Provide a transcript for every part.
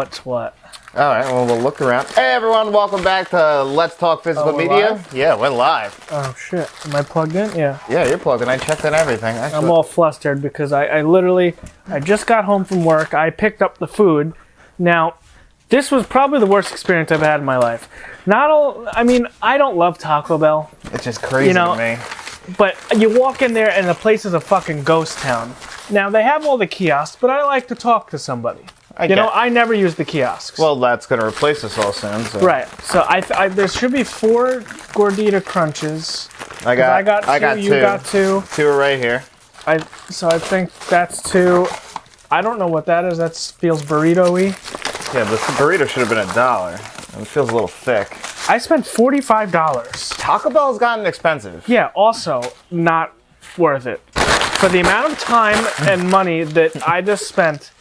what's what. All right, well, we'll look around. Hey, everyone, welcome back to Let's Talk Physical Media. Live? Yeah, we're live. Oh, shit. Am I plugged in? Yeah. Yeah, you're plugged in. I checked in everything. Actually. I'm all flustered because I just got home from work. I picked up the food. Now, this was probably the worst experience I've had in my life. I don't love Taco Bell. It's just crazy to me. But you walk in there and the place is a fucking ghost town. Now, they have all the kiosks, but I like to talk to somebody. I never use the kiosks. Well, that's going to replace us all soon. So. Right. So there should be 4 Gordita Crunches. I got 2. You got 2. 2 are right here. So I think that's 2. I don't know what that is. That feels burrito-y. Yeah, the burrito should have been $1. It feels a little thick. I spent $45. Taco Bell's gotten expensive. Yeah, also not worth it. For the amount of time and money that I just spent,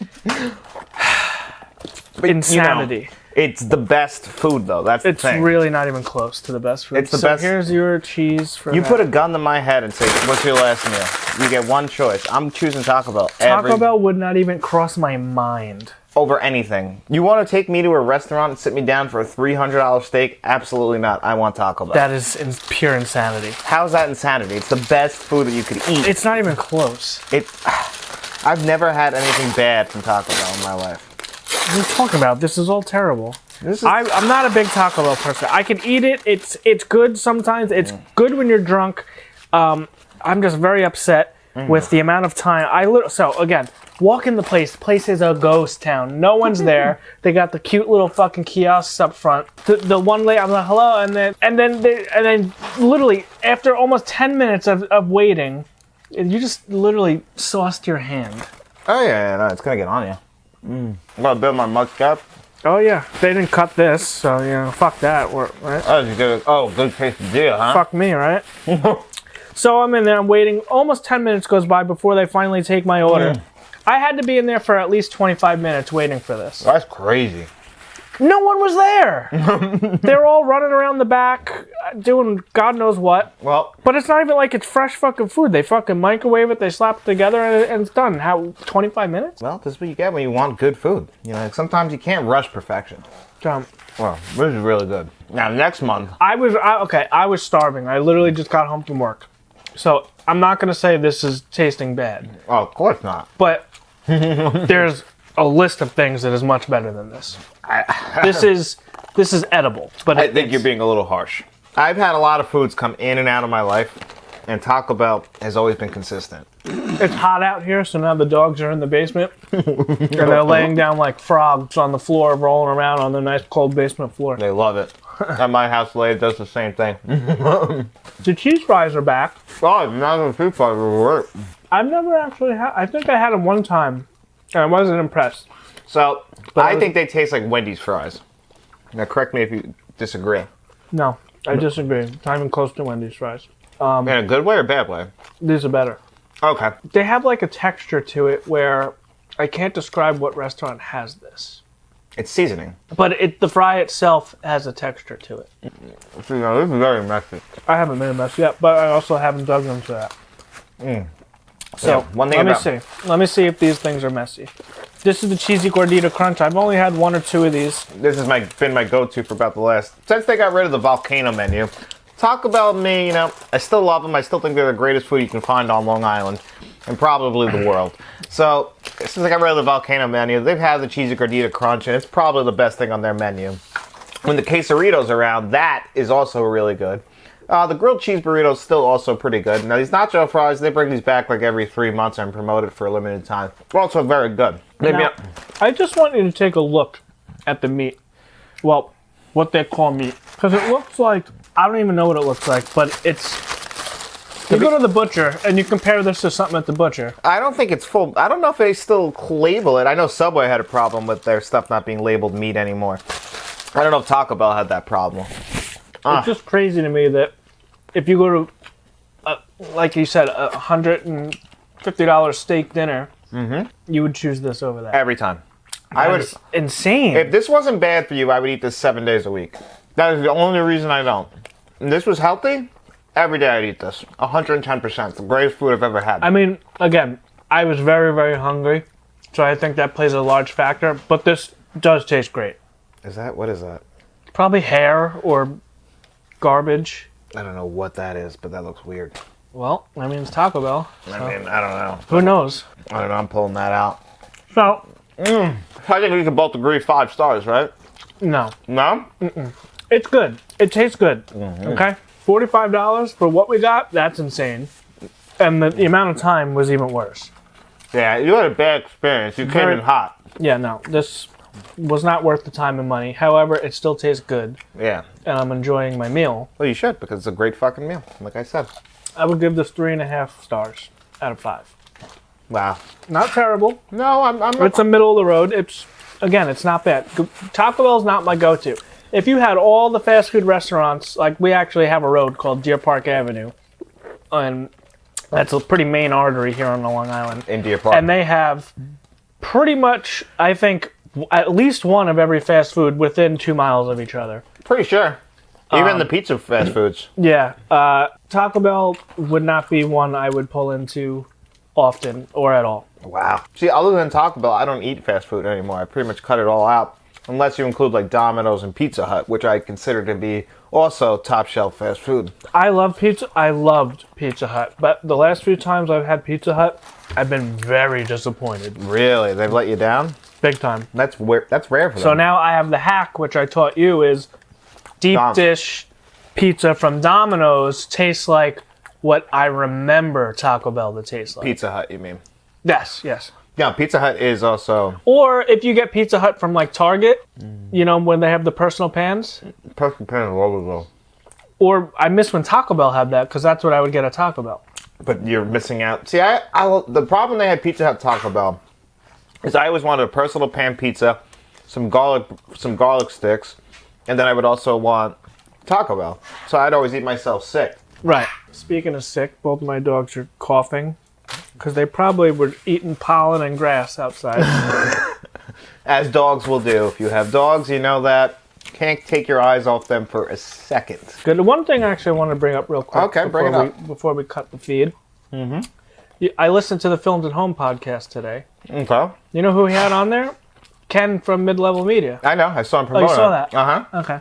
insanity. It's the best food, though. That's the thing. It's really not even close to the best food. It's the best. Here's your cheese for You put a gun to my head and say, what's your last meal? You get one choice. I'm choosing Taco Bell. Taco Bell would not even cross my mind. Over anything. You want to take me to a restaurant and sit me down for a $300 steak? Absolutely not. I want Taco Bell. That is pure insanity. How is that insanity? It's the best food that you could eat. It's not even close. I've never had anything bad from Taco Bell in my life. What are you talking about? This is all terrible. I'm not a big Taco Bell person. I can eat it. It's good sometimes. It's good when you're drunk. I'm just very upset with the amount of time. So again, walk in the place. The place is a ghost town. No one's there. They got the cute little fucking kiosks up front. The one lady, I'm like, hello, and then literally after almost 10 minutes of waiting, you just literally sauced your hand. Oh yeah, no, it's gonna get on you. I'm gonna build my mugshot. Oh yeah, they didn't cut this, so fuck that, right? Good quesadilla, huh? Fuck me, right? So I'm in there, I'm waiting. Almost 10 minutes goes by before they finally take my order. I had to be in there for at least 25 minutes waiting for this. That's crazy. No one was there. They're all running around the back, doing God knows what. Well, but it's not even like it's fresh fucking food. They fucking microwave it, they slap it together, and it's done. How, 25 minutes? Well, this is what you get when you want good food. Sometimes you can't rush perfection. Well, this is really good. Now, next month... I was starving. I literally just got home from work. So, I'm not going to say this is tasting bad. Oh, of course not. But there's a list of things that is much better than this. This is edible. But I think you're being a little harsh. I've had a lot of foods come in and out of my life, and Taco Bell has always been consistent. It's hot out here, so now the dogs are in the basement, and they're laying down like frogs on the floor, rolling around on the nice cold basement floor. They love it. At my house, Lady does the same thing. The cheese fries are back. Oh, now the cheese fries will work. I've never actually had. I think I had them one time, and I wasn't impressed. So, I think they taste like Wendy's fries. Now, correct me if you disagree. No, I disagree. It's not even close to Wendy's fries. In a good way or bad way? These are better. Okay. They have like a texture to it where I can't describe what restaurant has this. It's seasoning. But the fry itself has a texture to it. See, now this is very messy. I haven't made a mess yet, but I also haven't dug into that. So, let me see if these things are messy. This is the Cheesy Gordita Crunch. I've only had 1 or 2 of these. This has been my go-to for about the last... Since they got rid of the volcano menu. Taco Bell, me, I still love them. I still think they're the greatest food you can find on Long Island. And probably the world. So, since they got rid of the volcano menu, they've had the Cheesy Gordita Crunch, and it's probably the best thing on their menu. When the quesarito's around, that is also really good. The grilled cheese burrito is still also pretty good. Now, these nacho fries, they bring these back like every 3 months and promote it for a limited time. They're also very good. Now, I just want you to take a look at the meat. Well, what they call meat. Because it looks like, I don't even know what it looks like, but it's... You go to the butcher and you compare this to something at the butcher. I don't think it's full. I don't know if they still label it. I know Subway had a problem with their stuff not being labeled meat anymore. I don't know if Taco Bell had that problem. It's just crazy to me that if you go to, like you said, a $150 steak dinner, you would choose this over that. Every time. It's insane. If this wasn't bad for you, I would eat this 7 days a week. That is the only reason I don't. And this was healthy. Every day I'd eat this. 110%. The greatest food I've ever had. I mean, again, I was very, very hungry. So I think that plays a large factor. But this does taste great. What is that? Probably hair or garbage. I don't know what that is, but that looks weird. Well, I mean, it's Taco Bell. So. I mean, I don't know. Who knows? I don't know. I'm pulling that out. So, I think we can both agree 5 stars, right? no. No? It's good. It tastes good. Okay? $45 for what we got, that's insane. And the amount of time was even worse. Yeah, you had a bad experience. You came in hot. Yeah, no. This was not worth the time and money. However, it still tastes good. Yeah. And I'm enjoying my meal. Well, you should, because it's a great fucking meal, like I said. I would give this 3.5 stars out of 5. Wow. Not terrible. No, I'm It's a middle of the road. It's not bad. Taco Bell's not my go-to. If you had all the fast food restaurants, like we actually have a road called Deer Park Avenue, and that's a pretty main artery here on Long Island. in Deer Park. And they have pretty much, I think, at least one of every fast food within 2 miles of each other. Pretty sure. Even the pizza fast foods. Yeah. Taco Bell would not be one I would pull into often or at all. Wow. See, other than Taco Bell, I don't eat fast food anymore. I pretty much cut it all out. Unless you include like Domino's and Pizza Hut, which I consider to be also top shelf fast food. I love pizza. I loved Pizza Hut. But the last few times I've had Pizza Hut, I've been very disappointed. Really? They've let you down? Big time. That's rare for them. So now I have the hack, which I taught you, is deep dish pizza from Domino's tastes like what I remember Taco Bell to taste like. Pizza Hut, you mean? Yes. Yeah, Pizza Hut is also... Or if you get Pizza Hut from like Target, you know, when they have the personal pans. Personal pan is lovely. Or I miss when Taco Bell had that, because that's what I would get at Taco Bell. But you're missing out. See, the problem they had Pizza Hut Taco Bell is I always wanted a personal pan pizza, some garlic sticks, and then I would also want Taco Bell. So I'd always eat myself sick. Right. Speaking of sick, both my dogs are coughing because they probably were eating pollen and grass outside. As dogs will do. If you have dogs, you know that. Can't take your eyes off them for a second. Good. One thing actually I want to bring up real quick. Okay, bring it up. Before we cut the feed. I listened to the Films at Home podcast today. Okay. You know who he had on there? Ken from Mid-Level Media. I know. I saw him promoting you saw that? Uh-huh. Okay.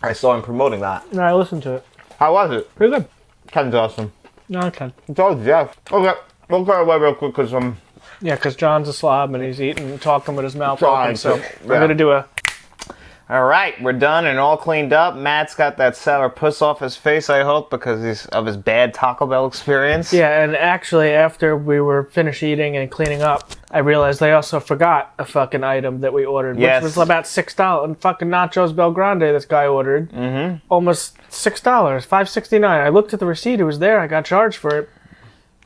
I saw him promoting that. No, I listened to it. How was it? Pretty good. Ken's awesome. No, Ken. So is Jeff. Okay. We'll go away real quick because Yeah, because John's a slob and he's eating and talking with his mouth open. So yeah. we're going to do a... All right, we're done and all cleaned up. Matt's got that sour puss off his face, I hope, because of his bad Taco Bell experience. Yeah, and actually, after we were finished eating and cleaning up, I realized they also forgot a fucking item that we ordered, which was about $6. And fucking nachos Bel Grande this guy ordered. Almost $6, $5.69. I looked at the receipt, it was there, I got charged for it.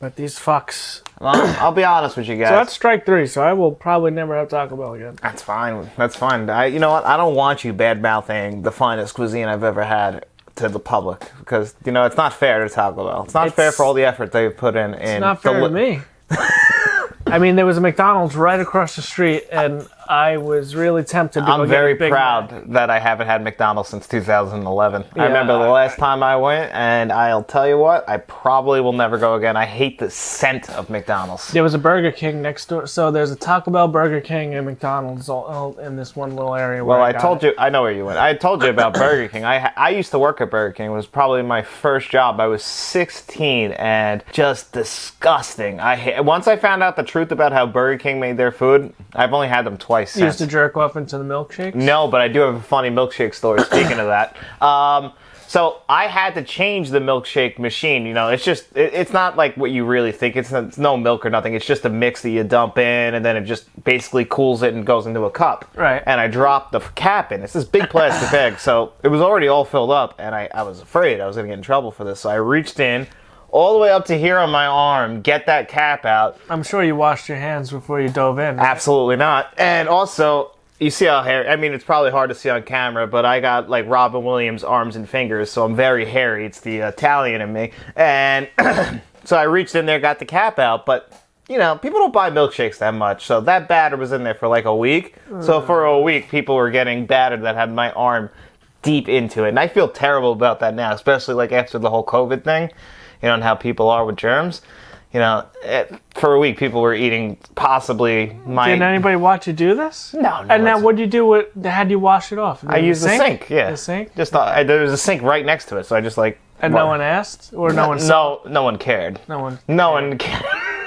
But these fucks... Well, I'll be honest with you guys. So that's strike 3, so I will probably never have Taco Bell again. That's fine. That's fine. You know what? I don't want you bad-mouthing the finest cuisine I've ever had to the public. Because, you know, it's not fair to Taco Bell. It's not fair for all the effort they've put in. It's not fair to me. I mean, there was a McDonald's right across the street, and I was really tempted to go I'm get very a Big proud Mac. that I haven't had McDonald's since 2011. Yeah, I remember the last time I went, and I'll tell you what, I probably will never go again. I hate the scent of McDonald's. There was a Burger King next door. So there's a Taco Bell, Burger King, and McDonald's all in this one little area. Well, I told you, I know where you went. I told you about Burger King. I used to work at Burger King. It was probably my first job. I was 16 and just disgusting. Once I found out the truth about how Burger King made their food, I've only had them twice You used since. to jerk off into the milkshakes? No, but I do have a funny milkshake story speaking of that. So I had to change the milkshake machine. You know, it's not like what you really think. It's no milk or nothing. It's just a mix that you dump in, and then it just basically cools it and goes into a cup. Right. And I dropped the cap in. It's this big plastic bag, so it was already all filled up, and I was afraid I was going to get in trouble for this. So I reached in all the way up to here on my arm, get that cap out. I'm sure you washed your hands before you dove in. Right? Absolutely not. And also, you see how hairy, I mean, it's probably hard to see on camera, but I got like Robin Williams arms and fingers, so I'm very hairy. It's the Italian in me. And so I reached in there, got the cap out, but you know, people don't buy milkshakes that much. So that batter was in there for like a week. So for a week, people were getting batter that had my arm deep into it. And I feel terrible about that now, especially like after the whole COVID thing, you know, and how people are with germs. for a week people were eating possibly my... Did anybody watch you do this? No. And now what'd you do? How'd you wash it off? I used the sink, yeah. The sink? Just there was a sink right next to it, so I just like... And no one asked? Or no one saw? No one cared. No one cared.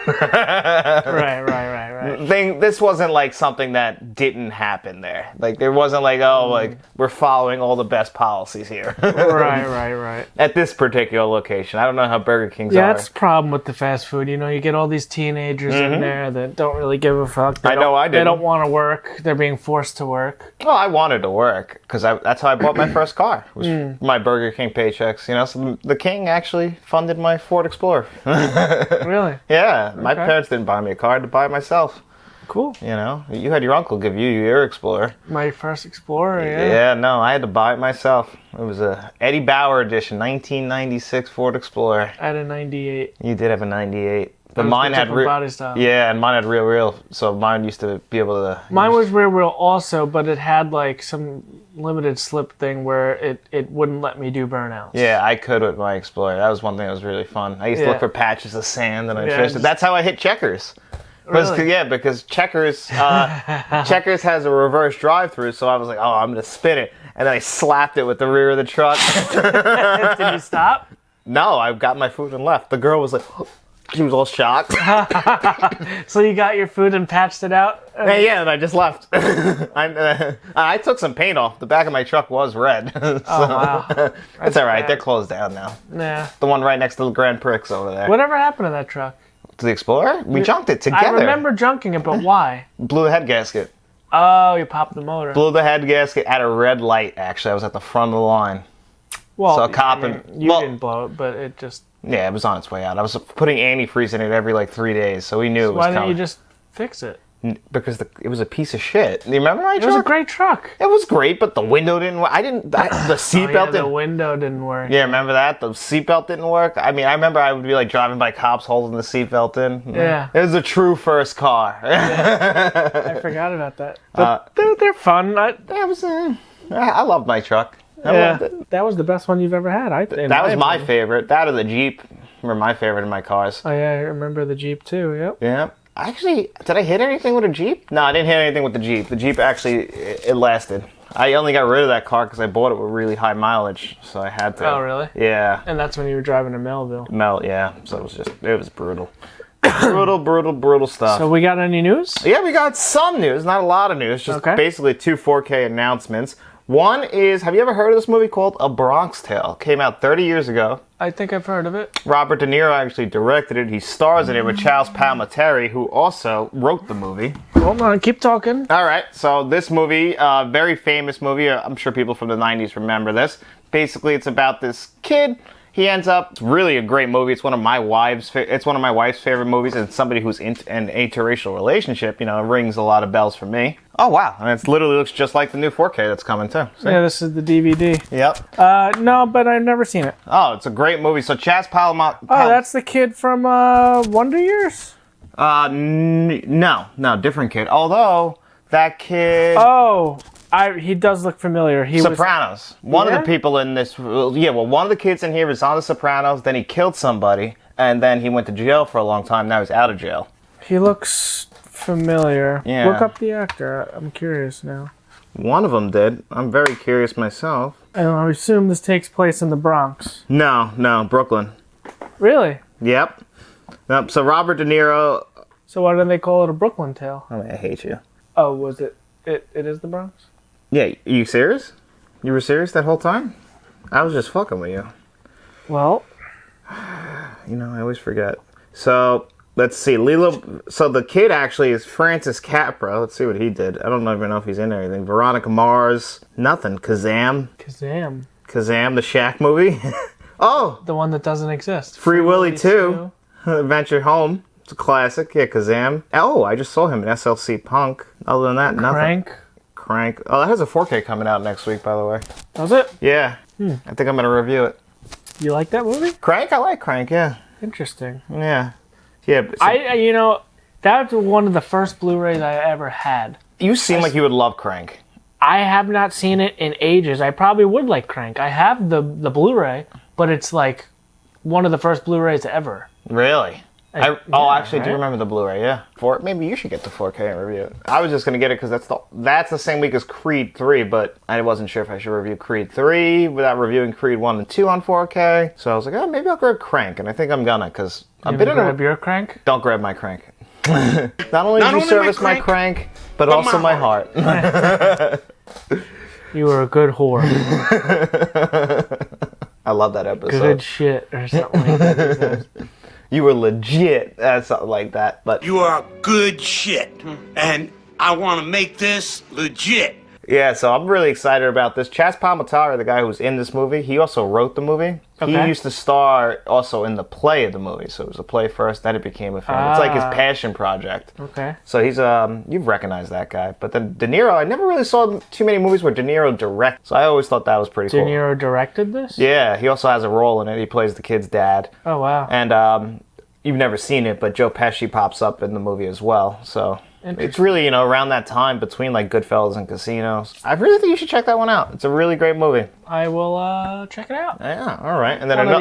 Right. This wasn't like something that didn't happen there. Like there wasn't like, like we're following all the best policies here. Right. At this particular location. I don't know how Burger King's are. Yeah, that's the problem with the fast food. You get all these teenagers in there that don't really give a fuck. I didn't. They don't want to work. They're being forced to work. Well, I wanted to work because that's how I bought my first car. Was my Burger King paychecks. So the King actually funded my Ford Explorer. Really? Yeah. My parents didn't buy me a car. I had to buy it myself. Cool. You had your uncle give you your Explorer. My first Explorer, yeah. Yeah, no, I had to buy it myself. It was a Eddie Bauer edition, 1996 Ford Explorer. I had a 98. You did have a 98. But mine had body style. Yeah, and mine had real. So mine used to be able to... Mine was real also, but it had like some limited slip thing where it wouldn't let me do burnouts. Yeah, I could with my Explorer. That was one thing that was really fun. I used to look for patches of sand and I fished it. That's how I hit Checkers. Really? Yeah, because Checkers has a reverse drive-through, so I was like, I'm going to spin it. And then I slapped it with the rear of the truck. Did you stop? No, I got my food and left. The girl was like... She was all shocked. So you got your food and patched it out? Yeah, and I just left. I took some paint off. The back of my truck was red. So, wow. That's all right. Bad. They're closed down now. Nah. The one right next to the Grand Prix over there. Whatever happened to that truck? To the Explorer? We junked it together. I remember junking it, but why? Blew the head gasket. Oh, you popped the motor. Blew the head gasket at a red light, actually. I was at the front of the line. Well, so a cop you didn't blow it, but it just... Yeah, it was on its way out. I was putting antifreeze in it every 3 days, so we knew it was coming. Why didn't you just fix it? Because it was a piece of shit. Do you remember my truck? It was a great truck. It was great, but the window didn't work. The seatbelt didn't... The window didn't work. Yeah, remember that? The seatbelt didn't work. I mean, I remember I would be driving by cops holding the seatbelt in. Yeah. It was a true first car. Yeah. I forgot about that. But they're fun. I loved my truck. That was the best one you've ever had. That was my favorite. That or the Jeep were my favorite in my cars. Oh yeah, I remember the Jeep too. Yep. Yeah. Actually, did I hit anything with a Jeep? No, I didn't hit anything with the Jeep. The Jeep actually, it lasted. I only got rid of that car because I bought it with really high mileage, so I had to. Oh really? Yeah. And that's when you were driving to Melville. Yeah. So it was brutal. brutal stuff. So we got any news? Yeah, we got some news. Not a lot of news. Just basically 2 4K announcements. One is, have you ever heard of this movie called A Bronx Tale? Came out 30 years ago. I think I've heard of it. Robert De Niro actually directed it. He stars in it with Charles Palminteri, who also wrote the movie. Hold on, keep talking. All right, so this movie, very famous movie. I'm sure people from the 90s remember this. Basically, it's about this kid. He ends up, it's really a great movie. It's one of my wife's favorite movies. And somebody who's in an interracial relationship, it rings a lot of bells for me. Oh, wow. And it literally looks just like the new 4K that's coming, too. See? Yeah, this is the DVD. Yep. No, but I've never seen it. Oh, it's a great movie. So Chaz Palminteri... Oh, that's the kid from Wonder Years? No, different kid. Although, that kid... Oh, he does look familiar. Sopranos. One of the people in this... one of the kids in here was on The Sopranos, then he killed somebody, and then he went to jail for a long time. Now he's out of jail. He looks familiar. Yeah. Look up the actor. I'm curious now. One of them did. I'm very curious myself. And I assume this takes place in the Bronx. No, Brooklyn. Really? Yep. So Robert De Niro... So why do they call it A Brooklyn Tale? I mean, I hate you. Oh, was it? It is the Bronx? Yeah, you serious? You were serious that whole time? I was just fucking with you. Well... I always forget. So, let's see. So the kid actually is Francis Capra. Let's see what he did. I don't even know if he's in anything. Veronica Mars. Nothing. Kazam, the Shaq movie. Oh! The one that doesn't exist. Free Willy 2. Adventure Home. It's a classic. Yeah, Kazam. Oh, I just saw him in SLC Punk. Other than that, nothing. Crank. Oh, that has a 4K coming out next week, by the way. Does it? Yeah. I think I'm going to review it. You like that movie? Crank? I like Crank, yeah. Interesting. Yeah. Yeah. That's one of the first Blu-rays I ever had. You seem like you would love Crank. I have not seen it in ages. I probably would like Crank. I have the Blu-ray, but it's like one of the first Blu-rays ever. Really? Actually, do you remember the Blu-ray? Yeah. Maybe you should get the 4K and review it. I was just gonna get it because that's the same week as Creed 3, but I wasn't sure if I should review Creed 3 without reviewing Creed 1 and 2 on 4K. So I was like, maybe I'll grab Crank, and I think I'm gonna because I've been in grab your crank. Don't grab my crank. Not only did you service my crank, but also my heart. You were a good whore. I love that episode. Good shit or something like that. You were legit. Something like that. But you are good shit. And I want to make this legit. Yeah, so I'm really excited about this. Chaz Palminteri, the guy who was in this movie, he also wrote the movie. Okay. He used to star also in the play of the movie. So it was a play first, then it became a film. It's like his passion project. Okay. So he's, you've recognized that guy. But then De Niro, I never really saw too many movies where De Niro directed. So I always thought that was pretty cool. De Niro directed this? Yeah, he also has a role in it. He plays the kid's dad. Oh, wow. And you've never seen it, but Joe Pesci pops up in the movie as well. So it's really, around that time between like Goodfellas and Casinos. I really think you should check that one out. It's a really great movie. I will check it out. Yeah, all right. And then one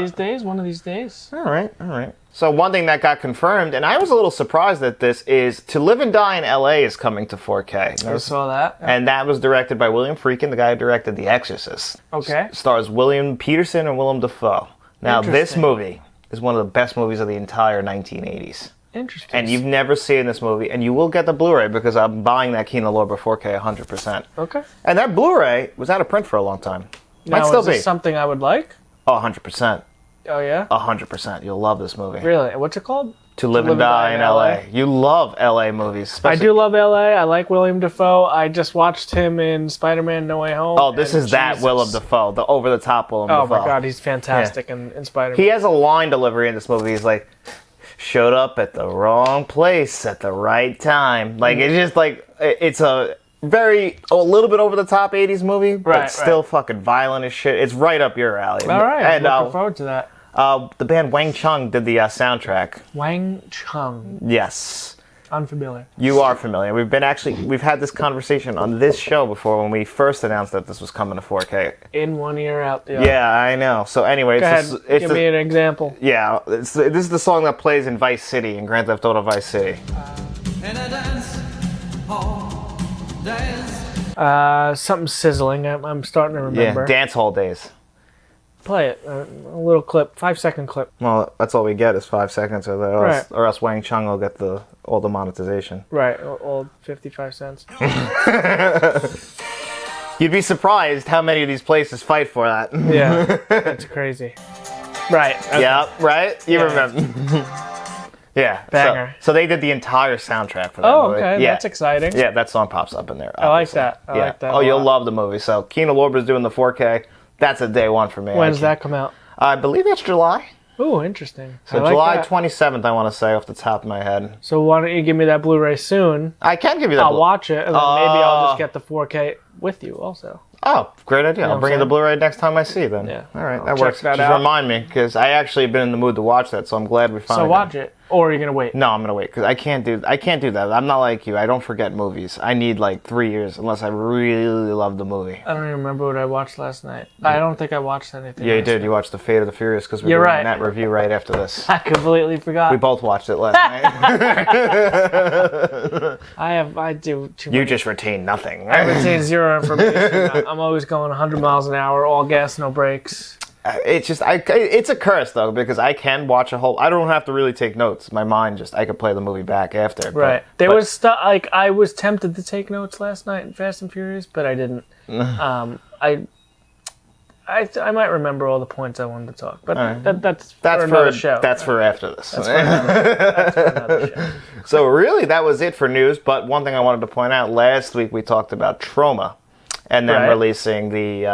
of these days. All right. So one thing that got confirmed, and I was a little surprised at this, is To Live and Die in L.A. is coming to 4K. I saw that. Yeah. And that was directed by William Friedkin, the guy who directed The Exorcist. Okay. Stars William Peterson and Willem Dafoe. Now, this movie is one of the best movies of the entire 1980s. Interesting. And you've never seen this movie, and you will get the Blu-ray because I'm buying that Kino Lorber 4K 100%. Okay. And that Blu-ray was out of print for a long time. Now, Might still is this something I would like? Oh, 100%. Oh, yeah? 100%. You'll love this movie. Really? What's it called? To Live and Die in LA. You love LA movies. I do love LA. I like William Dafoe. I just watched him in Spider-Man No Way Home. Oh, this is that Willem Dafoe, the over-the-top Willem Dafoe. Oh my God, he's fantastic in Spider-Man. He has a line delivery in this movie. He's like, showed up at the wrong place at the right time. Like, it's just like, it's a little bit over-the-top 80s movie, but still fucking violent as shit. It's right up your alley. All right, and, looking forward to that. The band Wang Chung did the soundtrack. Wang Chung. Yes. Unfamiliar. You are familiar. We've had this conversation on this show before when we first announced that this was coming to 4K. In one ear, out the other. Yeah, I know. So anyway, give me an example. Yeah, this is the song that plays in Vice City, in Grand Theft Auto Vice City. Something sizzling. I'm starting to remember. Yeah, Dance Hall Days. Play it. A little clip. 5-second clip. Well, that's all we get is 5 seconds, or else Wang Chung will get all the monetization. Right, all 55 cents. You'd be surprised how many of these places fight for that. Yeah, that's crazy. Right. Okay. Yeah, right? You remember. Yeah. Banger. So they did the entire soundtrack for that movie. Okay. Yeah. That's exciting. Yeah, that song pops up in there. Obviously. I like that. I like that. Oh, you'll love the movie. So Kino Lorber's doing the 4K. That's a day one for me. When does that come out? I believe it's July. Ooh, interesting. So July 27th, I want to say off the top of my head. So why don't you give me that Blu-ray soon? I can give you that. I'll watch it, and then maybe I'll just get the 4K with you also. Oh, great idea. I'll bring you the Blu-ray next time I see you then. Yeah. All right, that works. Just remind me, because I actually have been in the mood to watch that, so I'm glad we finally. So watch it, or are you gonna wait? No, I'm gonna wait, because I can't do that. I'm not like you. I don't forget movies. I need like 3 years unless I really love the movie. I don't even remember what I watched last night. I don't think I watched anything. Yeah, you did. You watched The Fate of the Furious because we're doing that review right after this. I completely forgot. We both watched it last night. I do too much. You just retain nothing. I retain zero information. I'm always going 100 miles an hour, all gas, no brakes. It's just, it's a curse though, because I can watch I don't have to really take notes. My mind I could play the movie back after. Right. There was stuff, like, I was tempted to take notes last night in Fast and Furious, but I didn't. I might remember all the points I wanted to talk, but that's for another show. That's for after this. That's for another show. So really, that was it for news, but one thing I wanted to point out, last week we talked about Trauma. And then releasing the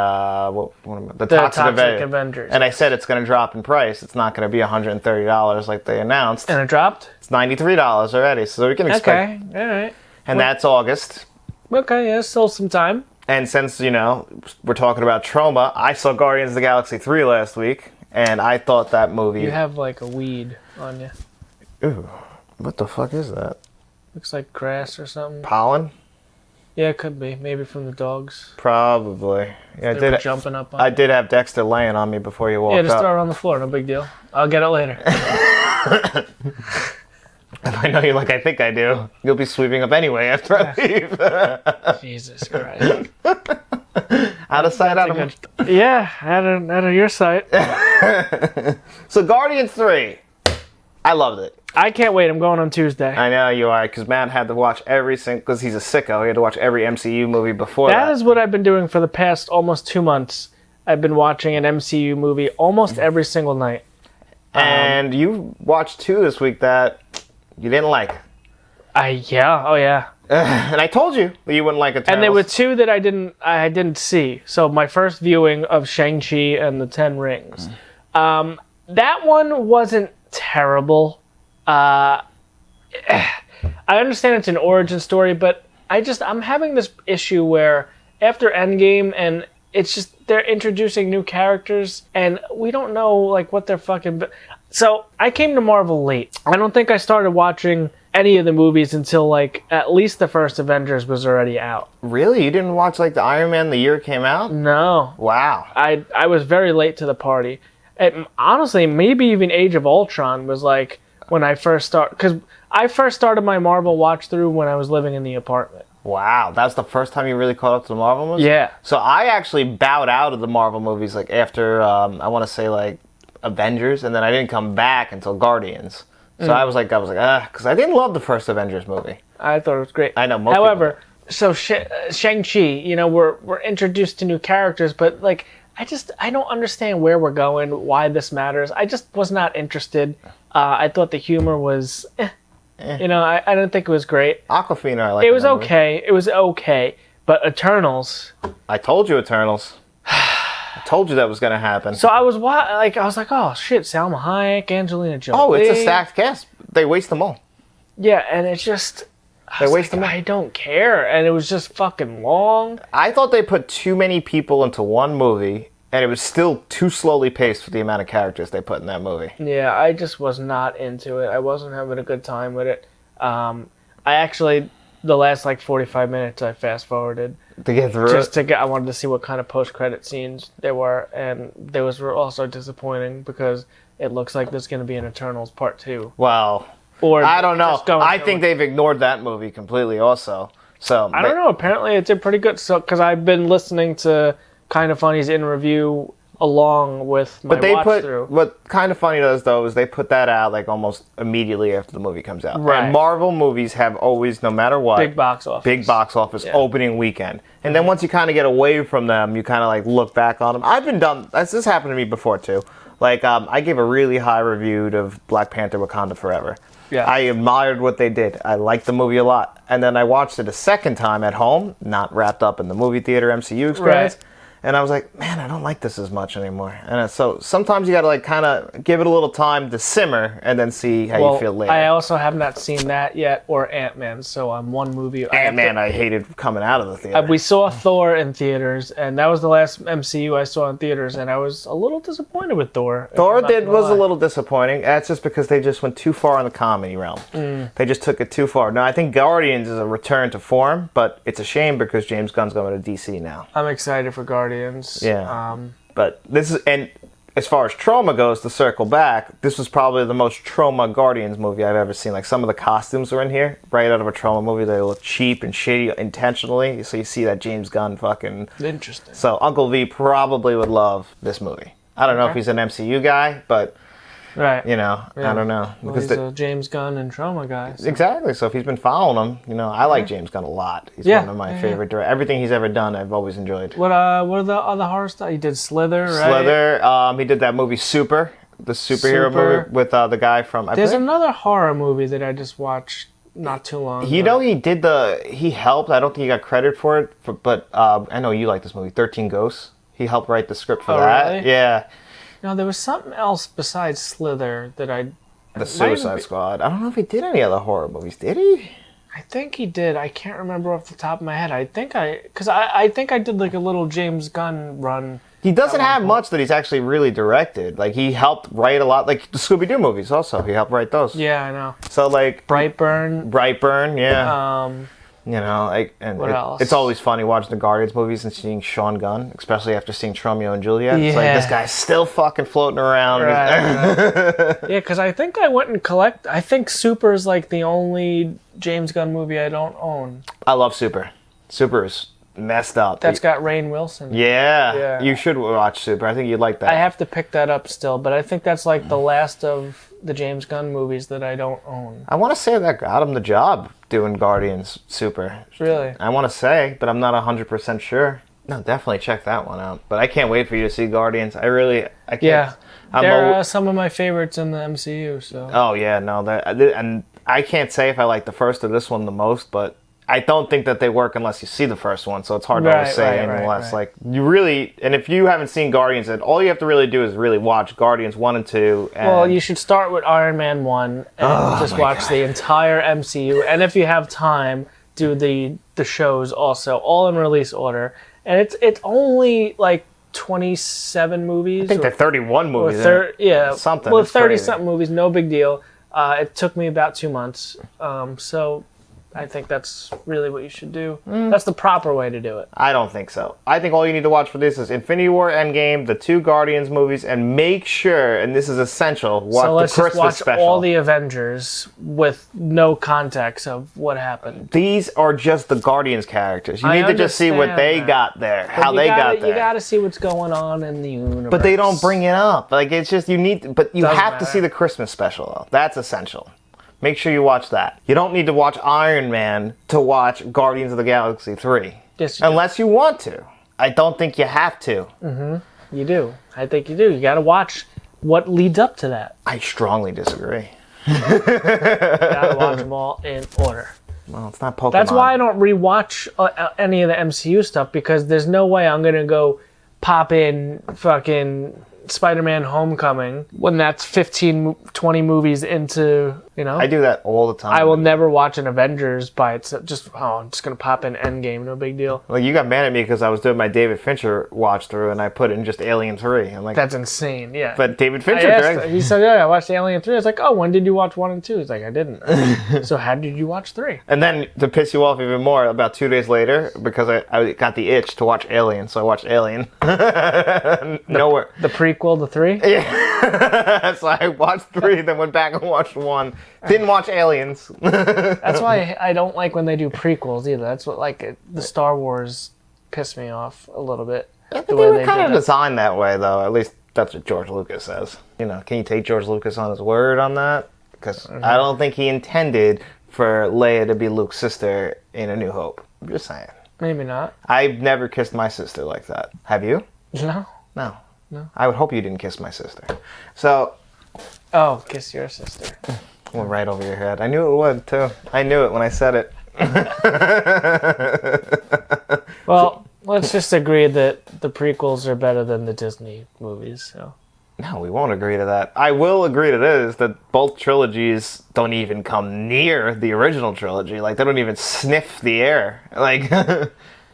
Toxic Avengers. And I said it's going to drop in price. It's not going to be $130 like they announced. And it dropped? It's $93 already, so we can expect. Okay, all right. And that's August. Okay, yeah, still some time. And since, we're talking about Trauma, I saw Guardians of the Galaxy 3 last week, and I thought that movie... You have like a weed on you. Ooh, what the fuck is that? Looks like grass or something. Pollen? Yeah, it could be. Maybe from the dogs. Probably. Yeah, they were jumping up on I did have Dexter laying on me before you walked up. Yeah, just throw it on the floor. No big deal. I'll get it later. I know you're like, I think I do. You'll be sweeping up anyway after I leave. Jesus Christ. Out of sight, out of mind. Yeah, out of your sight. So Guardians 3. I loved it. I can't wait. I'm going on Tuesday. I know you are, because Matt had to watch every single, because he's a sicko, he had to watch every MCU movie before that. That is what I've been doing for the past almost 2 months. I've been watching an MCU movie almost every single night. And you watched 2 this week that you didn't like. Yeah, oh yeah. And I told you that you wouldn't like Eternals. And there were 2 that I didn't see. So my first viewing of Shang-Chi and the Ten Rings. That one wasn't terrible. I understand it's an origin story, but I'm having this issue where after Endgame, and it's just they're introducing new characters and we don't know like what they're fucking. So I came to Marvel late. I don't think I started watching any of the movies until like at least the first Avengers was already out. Really? You didn't watch like the Iron Man the year it came out? No. Wow. I was very late to the party. And honestly, maybe even Age of Ultron was like when I first started, because I first started my Marvel watch through when I was living in the apartment. Wow, that's the first time you really caught up to the Marvel movies? Yeah. So I actually bowed out of the Marvel movies like after, I want to say like Avengers, and then I didn't come back until Guardians. So I was like, because I didn't love the first Avengers movie. I thought it was great. I know, most However, so Shang-Chi, you know, we're introduced to new characters, but like, I don't understand where we're going, why this matters. I just was not interested. I thought the humor was, you know, I didn't think it was great. Aquafina, I like. It was okay. It was okay. But Eternals. I told you Eternals. I told you that was going to happen. So I was like, oh shit, Salma Hayek, Angelina Jolie. Oh, it's a stacked cast. They waste them all. Yeah, and it's just. I don't care, and it was just fucking long. I thought they put too many people into one movie, and it was still too slowly paced for the amount of characters they put in that movie. Yeah, I just was not into it. I wasn't having a good time with it. I actually, the last like 45 minutes, I fast forwarded To get through I wanted to see what kind of post-credit scenes there were, and they were also disappointing because it looks like there's going to be an Eternals Part 2. Well, Or I don't know. I think they. they've ignored that movie completely also. So I don't know. Apparently, it did pretty good. So, because I've been listening to Kind of Funny's in review along with my watch through. What Kind of Funny does though is they put that out like almost immediately after the movie comes out. Right. And Marvel movies have always, no matter what, Big box office. Yeah. opening weekend. And then once you kind of get away from them, you kind of like look back on them. I've been done. This happened to me before too. Like I gave a really high review of Black Panther: Wakanda Forever. Yeah. I admired what they did. I liked the movie a lot. And then I watched it a second time at home, not wrapped up in the movie theater MCU experience. Right. And I was like, man, I don't like this as much anymore. And so sometimes you got to like kind of give it a little time to simmer and then see how you feel later. I also have not seen that yet, or Ant-Man, so I'm one movie. Ant-Man I hated coming out of the theater. We saw Thor in theaters, and that was the last MCU I saw in theaters, and I was a little disappointed with Thor. Thor was a little disappointing. That's just because they just went too far in the comedy realm. They just took it too far. Now, I think Guardians is a return to form, but it's a shame because James Gunn's going to DC now. I'm excited for Guardians. Yeah. But this is, and as far as trauma goes, to circle back, this was probably the most trauma Guardians movie I've ever seen. Like some of the costumes are in here, right out of a trauma movie. They look cheap and shitty intentionally. So you see that James Gunn fucking. Interesting. So Uncle V probably would love this movie. I don't know if he's an MCU guy, but. Right. You know, yeah. I don't know. Well, he's a James Gunn and trauma guy. So. Exactly. So if he's been following him, you know, I like James Gunn a lot. He's one of my favorite directors. Everything he's ever done, I've always enjoyed. What are the other horror stuff? He did Slither, right? Slither. He did that movie Super, the superhero movie with the guy from. There's another horror movie that I just watched not too long ago. You know, he helped. I don't think he got credit for it, but I know you like this movie, 13 Ghosts. He helped write the script for that. Really? Yeah. No, there was something else besides Slither that The Suicide Squad. I don't know if he did any other horror movies. Did he? I think he did. I can't remember off the top of my head. I think I did like a little James Gunn run. He doesn't have much that he's actually really directed. Like he helped write a lot, like the Scooby-Doo movies. Also, he helped write those. Yeah, I know. So like Brightburn. Yeah. You know, like, and What else? it's always funny watching the Guardians movies and seeing Sean Gunn, especially after seeing Romeo and Juliet. It's like, this guy's still fucking floating around. Right. Yeah, because I think I went and I think Super is like the only James Gunn movie I don't own. I love Super. Super is messed up. That's got Rainn Wilson. Yeah, you should watch Super. I think you'd like that. I have to pick that up still, but I think that's like the last of the James Gunn movies that I don't own. I want to say that got him the job doing Guardians Super. Really? I want to say, but I'm not 100% sure. No, definitely check that one out. But I can't wait for you to see Guardians. I can't. Yeah. They're some of my favorites in the MCU, so. Oh, yeah, no. And I can't say if I like the first or this one the most, but I don't think that they work unless you see the first one, so it's hard to say unless, like, you really... And if you haven't seen Guardians, all you have to really do is really watch Guardians 1 and 2. And well, you should start with Iron Man 1 and just watch the entire MCU. And if you have time, do the shows also, all in release order. And it's only, like, 27 movies. I think they're 31 movies. Yeah. Something. Well, 30-something movies, no big deal. It took me about 2 months. So... I think that's really what you should do. That's the proper way to do it. I don't think so. I think all you need to watch for this is Infinity War, Endgame, the 2 Guardians movies, and make sure, and this is essential, watch the Christmas just watch special. All the Avengers with no context of what happened. These are just the Guardians characters. You need to just see what they got there, how they got there. You got to see what's going on in the universe. But they don't bring it up. Like, it's just, but you have to see the Christmas special, though. That's essential. Make sure you watch that. You don't need to watch Iron Man to watch Guardians of the Galaxy 3. Yes, unless you want to. I don't think you have to. Mm-hmm. You do. I think you do. You got to watch what leads up to that. I strongly disagree. You got to watch them all in order. Well, it's not Pokemon. That's why I don't rewatch any of the MCU stuff, because there's no way I'm going to go pop in fucking Spider-Man Homecoming when that's 15, 20 movies into, you know? I do that all the time. I will never watch an Avengers by itself. I'm just going to pop in Endgame, no big deal. Like, you got mad at me because I was doing my David Fincher watch through and I put in just Alien 3. I'm like, that's insane, yeah. But David Fincher he said, yeah, I watched Alien 3. I was like, oh, when did you watch 1 and 2? He's like, I didn't. So how did you watch 3? And then to piss you off even more, about 2 days later, because I got the itch to watch Alien, so I watched Alien. Nowhere. The prequel to 3? Yeah. So I watched 3, then went back and watched 1. Didn't watch Aliens. That's why I don't like when they do prequels either. That's what, like, the Star Wars pissed me off a little bit. I think they were kind of designed that way, though. At least that's what George Lucas says. You know, can you take George Lucas on his word on that? Because I don't think he intended for Leia to be Luke's sister in A New Hope. I'm just saying. Maybe not. I've never kissed my sister like that. Have you? No. No. I would hope you didn't kiss my sister. So... Oh, kiss your sister. Went right over your head. I knew it would, too. I knew it when I said it. Well, let's just agree that the prequels are better than the Disney movies, so... No, we won't agree to that. I will agree to this, that both trilogies don't even come near the original trilogy. Like, they don't even sniff the air. Like...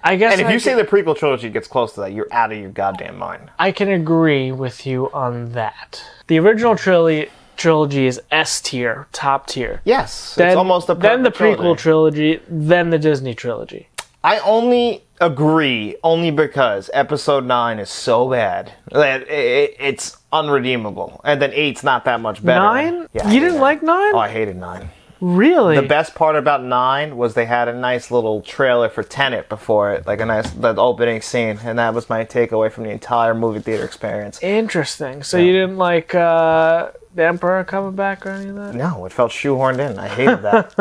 I guess. And if you say the prequel trilogy gets close to that, you're out of your goddamn mind. I can agree with you on that. The original trilogy is S tier, top tier. Yes, Then, it's almost a perfect then the prequel trilogy, then the Disney trilogy. I only agree because Episode 9 is so bad that it's unredeemable, and then 8's not that much better. 9? Yeah, you didn't like 9? Oh, I hated 9. Really? The best part about 9 was they had a nice little trailer for Tenet before it, like that opening scene, and that was my takeaway from the entire movie theater experience. Interesting. So you didn't like the Emperor coming back or any of that? No, it felt shoehorned in. I hated that.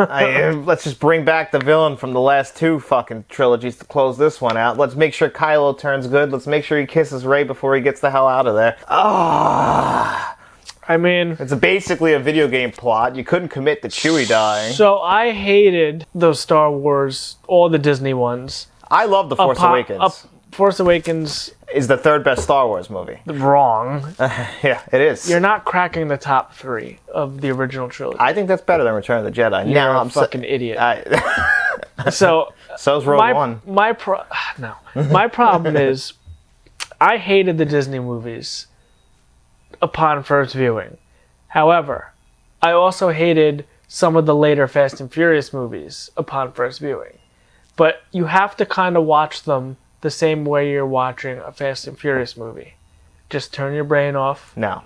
Let's just bring back the villain from the last 2 fucking trilogies to close this one out. Let's make sure Kylo turns good. Let's make sure he kisses Rey before he gets the hell out of there. I mean... It's basically a video game plot. You couldn't commit to Chewie dying. So I hated those Star Wars, all the Disney ones. I love The Force Awakens. Force Awakens is the 3rd best Star Wars movie. Wrong. Yeah, it is. You're not cracking the top 3 of the original trilogy. I think that's better than Return of the Jedi. You're a fucking idiot. So's Rogue One. My problem is, I hated the Disney movies upon first viewing. However, I also hated some of the later Fast and Furious movies upon first viewing. but you have to kind of watch them the same way you're watching a Fast and Furious movie. Just turn your brain off. No.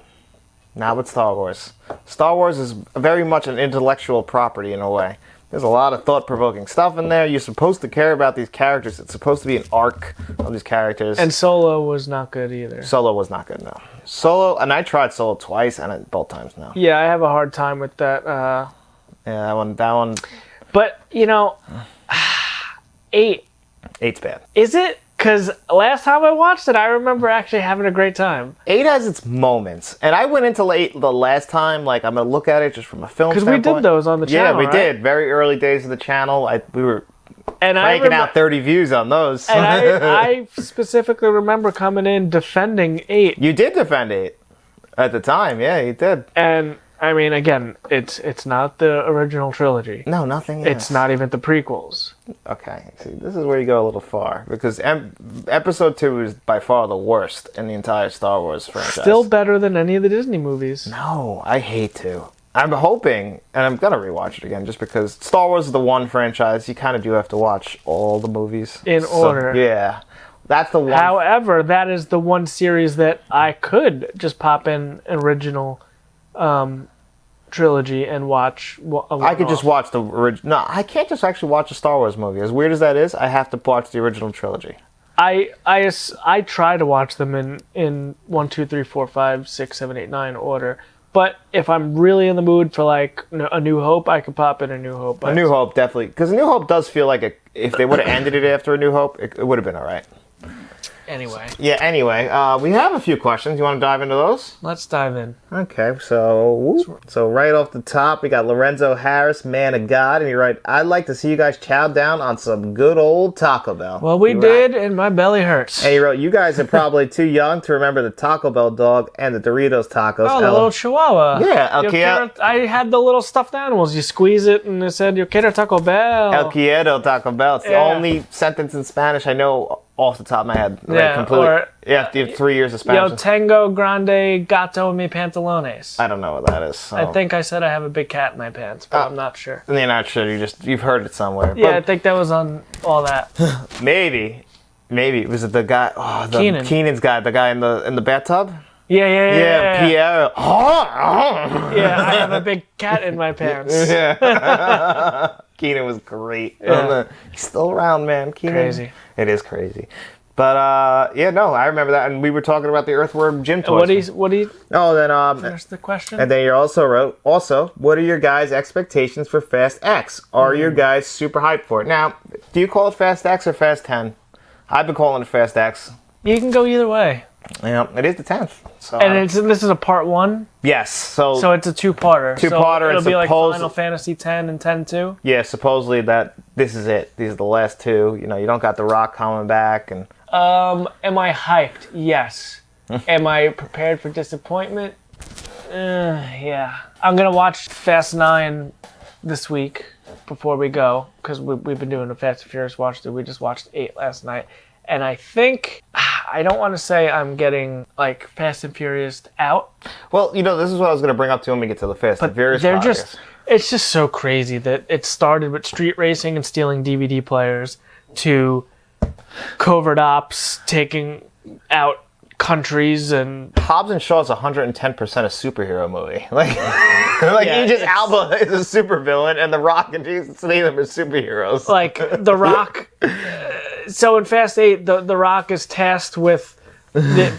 Not with Star Wars. Star Wars is very much an intellectual property in a way. There's a lot of thought-provoking stuff in there. You're supposed to care about these characters. It's supposed to be an arc of these characters. And Solo was not good either. Solo was not good, no. Solo, and I tried Solo twice, and both times, no. Yeah, I have a hard time with that. Yeah, that one. But, 8. 8's bad. Is it? Because last time I watched it, I remember actually having a great time. 8 has its moments. And I went into 8 the last time, like, I'm going to look at it just from a film standpoint. Because we did those on the channel, Yeah, we right? did. Very early days of the channel. We were and cranking out 30 views on those. And I specifically remember coming in defending 8. You did defend 8 at the time. Yeah, you did. And, I mean, again, it's not the original trilogy. No, nothing is. It's not even the prequels. Okay, see, this is where you go a little far. Because Episode 2 is by far the worst in the entire Star Wars franchise. Still better than any of the Disney movies. No, I hate to. I'm hoping, and I'm going to rewatch it again, just because Star Wars is the one franchise you kind of do have to watch all the movies. In order. Yeah. That's the one. However, that is the one series that I could just pop in original trilogy and watch. I could just watch the original. No, I can't just actually watch a Star Wars movie. As weird as that is, I have to watch the original trilogy. I try to watch them in 1, 2, 3, 4, 5, 6, 7, 8, 9 order. But if I'm really in the mood for like A New Hope, I could pop in A New Hope. A New Hope, definitely. Because A New Hope does feel like if they would have ended it after A New Hope, it would have been all right. Anyway. Yeah, anyway. We have a few questions. You want to dive into those? Let's dive in. Okay, so right off the top, we got Lorenzo Harris, man of God, and you're right. I'd like to see you guys chow down on some good old Taco Bell. Well, we did, and my belly hurts. And you wrote, you guys are probably too young to remember the Taco Bell dog and the Doritos tacos. Oh, the little Chihuahua. Yeah, I had the little stuffed animals. You squeeze it, and it said, "Yo quiero Taco Bell." El quiero Taco Bell. It's the only sentence in Spanish I know off the top of my head. Right, completely. You have 3 years of Spanish. Yo tengo grande gato en mi pantalones. I don't know what that is. So. I think I said I have a big cat in my pants, but I'm not sure. You're not sure. You've heard it somewhere. Yeah, I think that was on all that. Maybe. Was it the guy? Oh, Keenan. Keenan's guy. The guy in the bathtub. Yeah. Pierre. Yeah, I have a big cat in my pants. Yeah. Keenan was great. Yeah. He's still around, man. Keenan. Crazy. It is crazy. But I remember that, and we were talking about the Earthworm Jim toys. What do you? Oh, then Finish the question. And then you also wrote, what are your guys' expectations for Fast X? Are your guys super hyped for it? Now, do you call it Fast X or Fast 10? I've been calling it Fast X. You can go either way. Yeah, it is the 10th. So, And this is a part 1. yes, So it's a two-parter. Two-parter, So it'll be like suppose- Final Fantasy 10 and 10-2. yeah, supposedly that this is it. These are the last two. You don't got The Rock coming back, and Am I hyped? Yes. Am I prepared for disappointment? Yeah. I'm gonna watch Fast 9 this week before we go, because we've been doing a Fast and Furious watch through. We just watched 8 last night. And I think, I don't want to say I'm getting, like, Fast and Furious out. well, this is what I was going to bring up to when we get to the Fast and Furious podcast. It's just so crazy that it started with street racing and stealing DVD players to covert ops taking out countries and... Hobbs and Shaw is 110% a superhero movie. Like Yeah, Idris Alba is a supervillain, and The Rock and Jason Statham are superheroes. Like, The Rock... So in Fast 8, the Rock is tasked with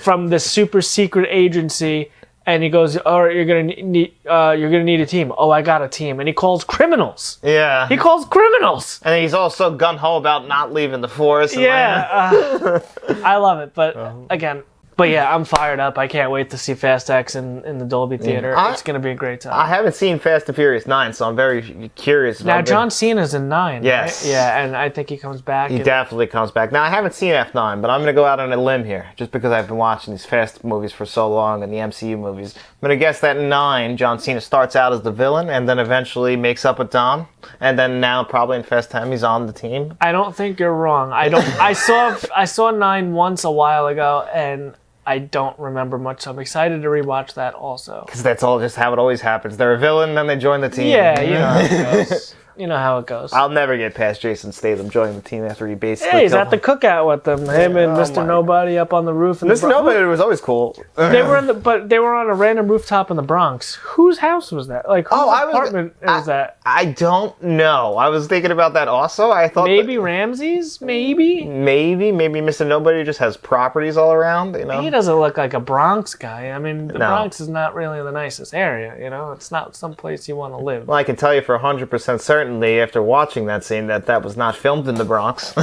from this super secret agency, and he goes, "All right, you're gonna need a team." "Oh, I got a team," and he calls criminals. Yeah. He calls criminals. And he's also gung-ho about not leaving the forest. Yeah, I love it. But again, I'm fired up. I can't wait to see Fast X in the Dolby Theater. It's gonna be a great time. I haven't seen Fast and Furious 9, so I'm very curious. Now, John Cena's in 9, yes. right? Yeah, and I think he comes back. He definitely comes back. Now, I haven't seen F9, but I'm going to go out on a limb here, just because I've been watching these Fast movies for so long and the MCU movies. I'm going to guess that in 9, John Cena starts out as the villain and then eventually makes up with Dom. And then now, probably in Fast 10, he's on the team. I don't think you're wrong. I saw 9 once a while ago, and I don't remember much, so I'm excited to rewatch that also. Because that's all just how it always happens. They're a villain, then they join the team. Yeah, you know how it goes. you know how it goes. I'll never get past Jason Statham joining the team after he basically. Yeah, he's at the cookout with them. Him and Mr. Nobody up on the roof. Mr. Nobody was always cool. They were on a random rooftop in the Bronx. Whose house was that? Like, whose apartment was that? I don't know. I was thinking about that also. I thought maybe Ramsey's. Maybe Mr. Nobody just has properties all around. You know, he doesn't look like a Bronx guy. I mean, the Bronx is not really the nicest area. You know, it's not some place you want to live. Well, I can tell you for 100% certainty after watching that scene that was not filmed in the Bronx.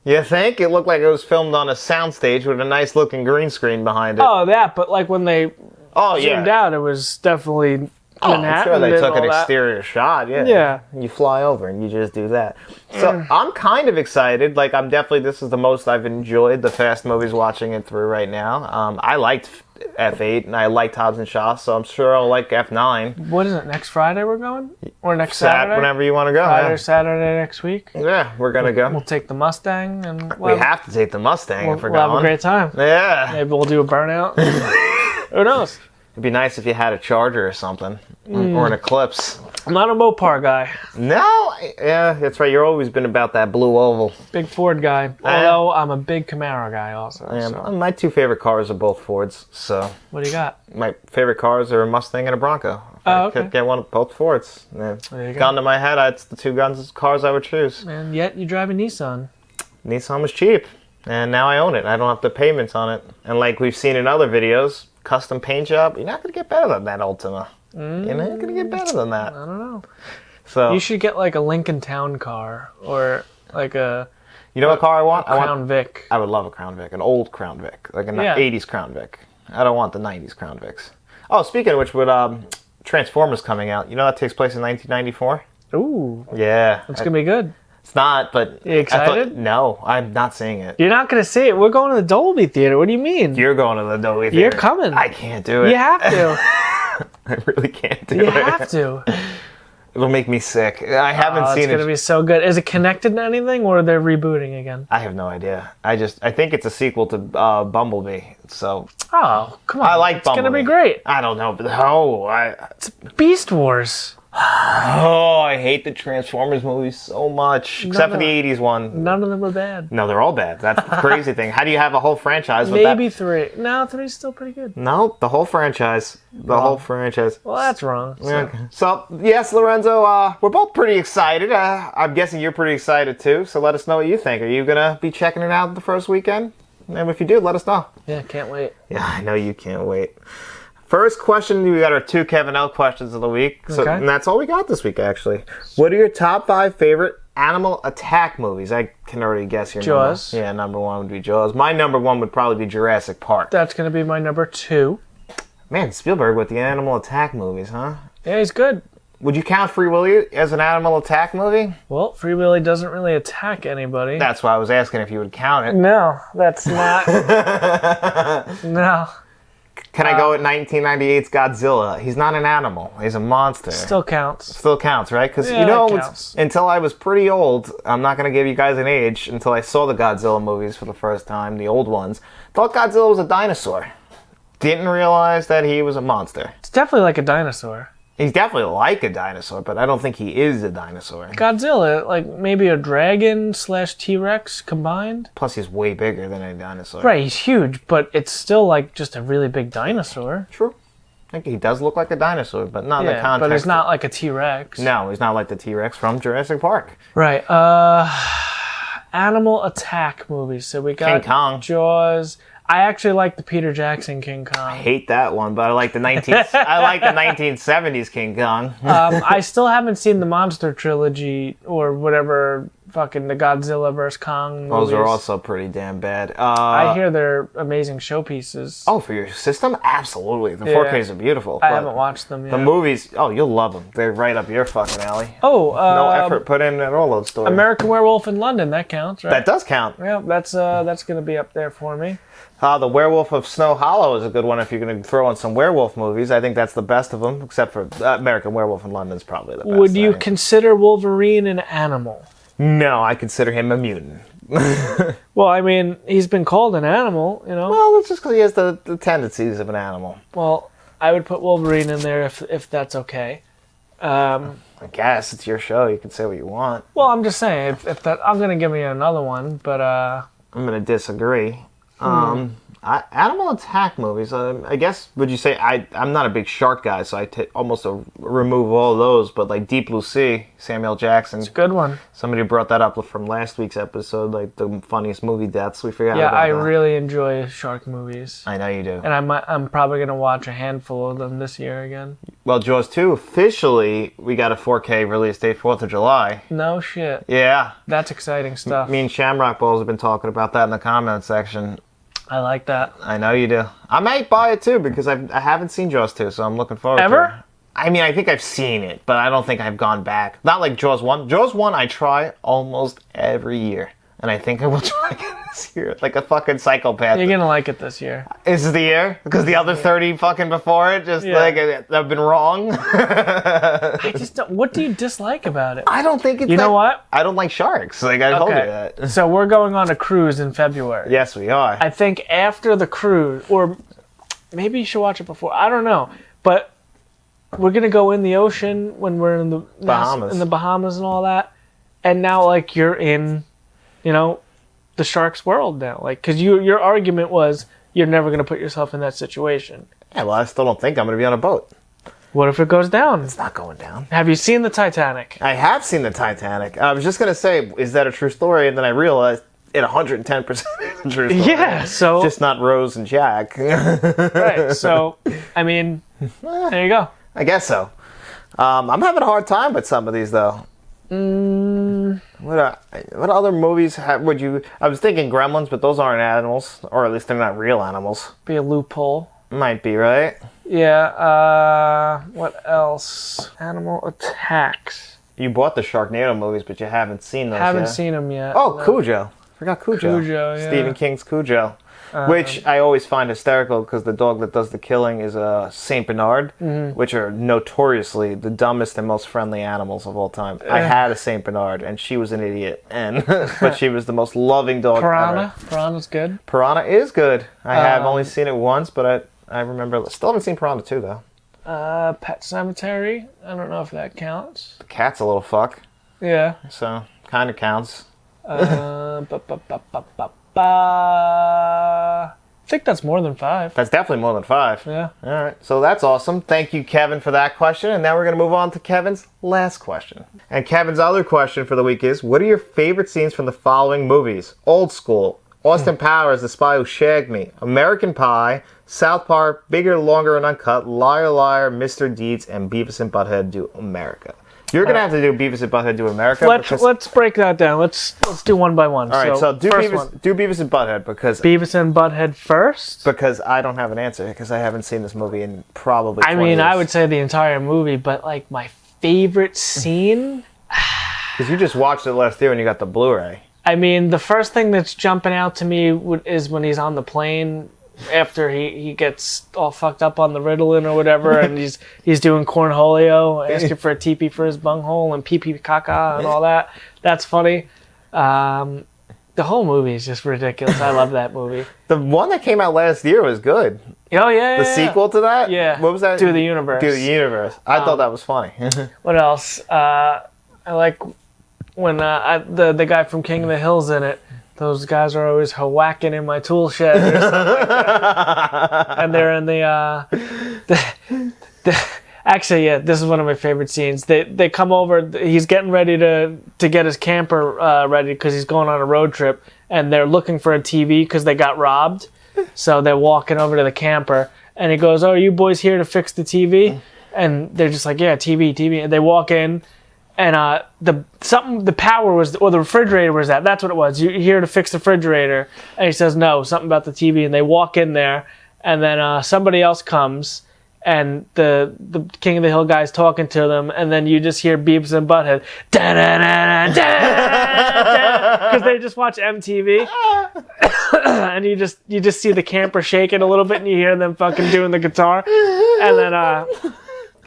You think? It looked like it was filmed on a soundstage with a nice looking green screen behind it. Oh, that, but like when they zoomed out, it was definitely Manhattan. I'm sure they took an exterior shot, Yeah. You fly over and you just do that. So I'm kind of excited. Like, this is the most I've enjoyed the Fast movies watching it through right now. I liked F8 and I liked Hobbs and Shaw, so I'm sure I'll like F9. What is it, next Friday we're going? Or next Saturday? Whenever you want to go. Friday or Saturday next week? Yeah, we're going to go. We'll take the Mustang. And we have to take the Mustang if we're going. We'll have a great time. Yeah. Maybe we'll do a burnout. Who knows? It'd be nice if you had a Charger or something. Or an Eclipse. I'm not a Mopar guy. No? Yeah, that's right. You've always been about that blue oval. Big Ford guy. Although I'm a big Camaro guy also. Yeah, so. My two favorite cars are both Fords. So what do you got? My favorite cars are a Mustang and a Bronco. I could get one of both Fords. Yeah. There you go. Gun to my head, it's the two cars I would choose. And yet you drive a Nissan. Nissan was cheap. And now I own it. I don't have the payments on it. And like we've seen in other videos, custom paint job, you're not going to get better than that Ultima. You're not going to get better than that. I don't know. So you should get like a Lincoln Town car or like a... You know what car I want? Crown Vic. I would love a Crown Vic, an old Crown Vic, like an 80s Crown Vic. I don't want the 90s Crown Vics. Oh, speaking of which, with Transformers coming out, you know that takes place in 1994? Ooh. Yeah. It's going to be good. It's not, but... You excited? No, I'm not seeing it. You're not going to see it. We're going to the Dolby Theater. What do you mean? You're going to the Dolby Theater. You're coming. I can't do it. You have to. I really can't do it. You have to. It'll make me sick. I haven't seen it. It's going to be so good. Is it connected to anything, or they're rebooting again? I have no idea. I think it's a sequel to Bumblebee. So. Oh, come on. I like Bumblebee. It's going to be great. I don't know, but It's Beast Wars. Oh, I hate the Transformers movies so much. Except for the 80s one. None of them are bad. No, they're all bad. That's the crazy thing. How do you have a whole franchise with that? Maybe 3. No, 3's still pretty good. No, the whole franchise. The whole franchise. Well, that's wrong. So, yes, Lorenzo, we're both pretty excited. I'm guessing you're pretty excited too. So let us know what you think. Are you going to be checking it out the first weekend? And if you do, let us know. Yeah, can't wait. Yeah, I know you can't wait. First question, we got our 2 Kevin L questions of the week. So, Okay. And that's all we got this week, actually. What are your top 5 favorite animal attack movies? I can already guess your Jaws. number. Yeah, number 1 would be Jaws. My number 1 would probably be Jurassic Park. That's going to be my number 2. Man, Spielberg with the animal attack movies, huh? Yeah, he's good. Would you count Free Willy as an animal attack movie? Well, Free Willy doesn't really attack anybody. That's why I was asking if you would count it. No, that's not. No. Can I go with 1998's Godzilla? He's not an animal. He's a monster. Still counts. Still counts, right? Because, Yeah, you know, it counts. until I was pretty old, I'm not going to give you guys an age, until I saw the Godzilla movies for the first time, the old ones, thought Godzilla was a dinosaur. Didn't realize that he was a monster. It's definitely like a dinosaur. He's definitely like a dinosaur, but I don't think he is a dinosaur. Godzilla, like maybe a dragon / T-Rex combined. Plus, he's way bigger than a dinosaur. Right, he's huge, but it's still like just a really big dinosaur. True. I think he does look like a dinosaur, but not in the context. But he's not like a T-Rex. No, he's not like the T-Rex from Jurassic Park. Right. Animal attack movies. So we got King Kong. Jaws. I actually like the Peter Jackson King Kong. I hate that one, but I like the 1970s King Kong. I still haven't seen the Monster Trilogy or whatever fucking the Godzilla vs. Kong movies. Those are also pretty damn bad. I hear they're amazing showpieces. Oh, for your system? Absolutely. The 4Ks are beautiful. I haven't watched them yet. The movies, you'll love them. They're right up your fucking alley. Oh, no effort put in at all those stories. American Werewolf in London, that counts, right? That does count. Yeah, that's going to be up there for me. The Werewolf of Snow Hollow is a good one if you're going to throw in some werewolf movies. I think that's the best of them, except for American Werewolf in London is probably the best. Would you consider Wolverine an animal? No, I consider him a mutant. Well, I mean, he's been called an animal, you know? Well, that's just because he has the tendencies of an animal. Well, I would put Wolverine in there if that's okay. I guess it's your show. You can say what you want. Well, I'm just saying, if that, I'm gonna give you another one, but I'm gonna disagree. Animal attack movies. I guess would you say I'm not a big shark guy, so I almost remove all of those. But like Deep Blue Sea, Samuel Jackson. it's a good one. Somebody brought that up from last week's episode, like the funniest movie deaths. We forgot. Yeah, about I that. really enjoy shark movies, I know you do. and I'm probably gonna watch a handful of them this year again. Well, Jaws 2 officially we got a 4K release date, 4th of July. No shit. Yeah, That's exciting stuff. me and Shamrock Balls have been talking about that in the comment section. I like that. I know you do. I might buy it too because I haven't seen Jaws 2, so I'm looking forward to it. Ever? I mean, I think I've seen it, but I don't think I've gone back. Not like Jaws 1. Jaws 1 I try almost every year. And I think I will try again this year. Like a fucking psychopath. You're gonna like it this year. Is the year? Because the other 30 fucking before it, just Yeah. like, I've been wrong. I just don't. What do you dislike about it? I don't think it's You know what? I don't like sharks. Like, I told you Okay. that. So we're going on a cruise in February. Yes, we are. I think after the cruise, or maybe you should watch it before. I don't know, but we're gonna go in the ocean when we're in the Bahamas. in the Bahamas and all that. And now, like, you're in, the shark's world now. Like, because your argument was you're never gonna put yourself in that situation. Yeah, well, I still don't think I'm going to be on a boat. What if it goes down? It's not going down. Have you seen the Titanic? I have seen the Titanic. I was just going to say, is that a true story? And then I realized it 110% is a true story. Yeah. So Just not Rose and Jack. right. So I mean, there you go. I guess so. I'm having a hard time with some of these, though. What other movies would you... I was thinking Gremlins, but those aren't animals. Or at least they're not real animals. Be a loophole. Might be, right? Yeah. What else? Animal attacks. You bought the Sharknado movies, but you haven't seen those Haven't yet. seen them yet. Oh, No. Cujo. Forgot Cujo. Cujo, yeah. Stephen King's Cujo. Which I always find hysterical because the dog that does the killing is a Saint Bernard, which are notoriously the dumbest and most friendly animals of all time. I had a Saint Bernard, and she was an idiot, and but she was the most loving dog Piranha. ever. Piranha's good. Piranha is good. I have only seen it once, but I remember. Still haven't seen Piranha 2, though. Pet Cemetery. I don't know if that counts. The cat's a little fuck, Yeah. so kind of counts. I think that's more than 5. That's definitely more than 5. Yeah. All right, so that's awesome. Thank you, Kevin, for that question. And now we're going to move on to Kevin's last question. And Kevin's other question for the week is, what are your favorite scenes from the following movies? Old School, Austin Powers, The Spy Who Shagged Me, American Pie, South Park, Bigger, Longer, and Uncut, Liar, Liar, Mr. Deeds, and Beavis and Butthead Do America. You're going to have to do Beavis and Butthead Do America. Let's break that down. Let's do one by one. All right, so do first one. Beavis and Butthead because Beavis and Butthead first. Because I don't have an answer because I haven't seen this movie in probably 20 I mean, years. I would say the entire movie, but like my favorite scene. Because you just watched it last year when you got the Blu-ray. I mean, the first thing that's jumping out to me is when he's on the plane after he gets all fucked up on the Ritalin or whatever, and he's doing cornholio, asking for a teepee for his bunghole and pee-pee caca and all that. That's funny. The whole movie is just ridiculous. I love that movie. The one that came out last year was good. Oh, yeah. The sequel to that? Yeah. What was that? Do the Universe. Do the Universe. I thought that was funny. What else? I like when the guy from King of the Hill's in it. Those guys are always whacking in my tool shed or something like that. And they're in actually, yeah, this is one of my favorite scenes. They come over, he's getting ready to get his camper ready because he's going on a road trip, and they're looking for a TV because they got robbed. So they're walking over to the camper, and he goes, "Oh, are you boys here to fix the TV?" And they're just like, "Yeah, TV." And they walk in, and the power was, or the refrigerator was that. That's what it was. You're here to fix the refrigerator. And he says, no, something about the TV. And they walk in there, and then somebody else comes, and the King of the Hill guy's talking to them, and then you just hear Beavis and Butthead, because they just watch MTV, and you just see the camper shaking a little bit, and you hear them fucking doing the guitar, and then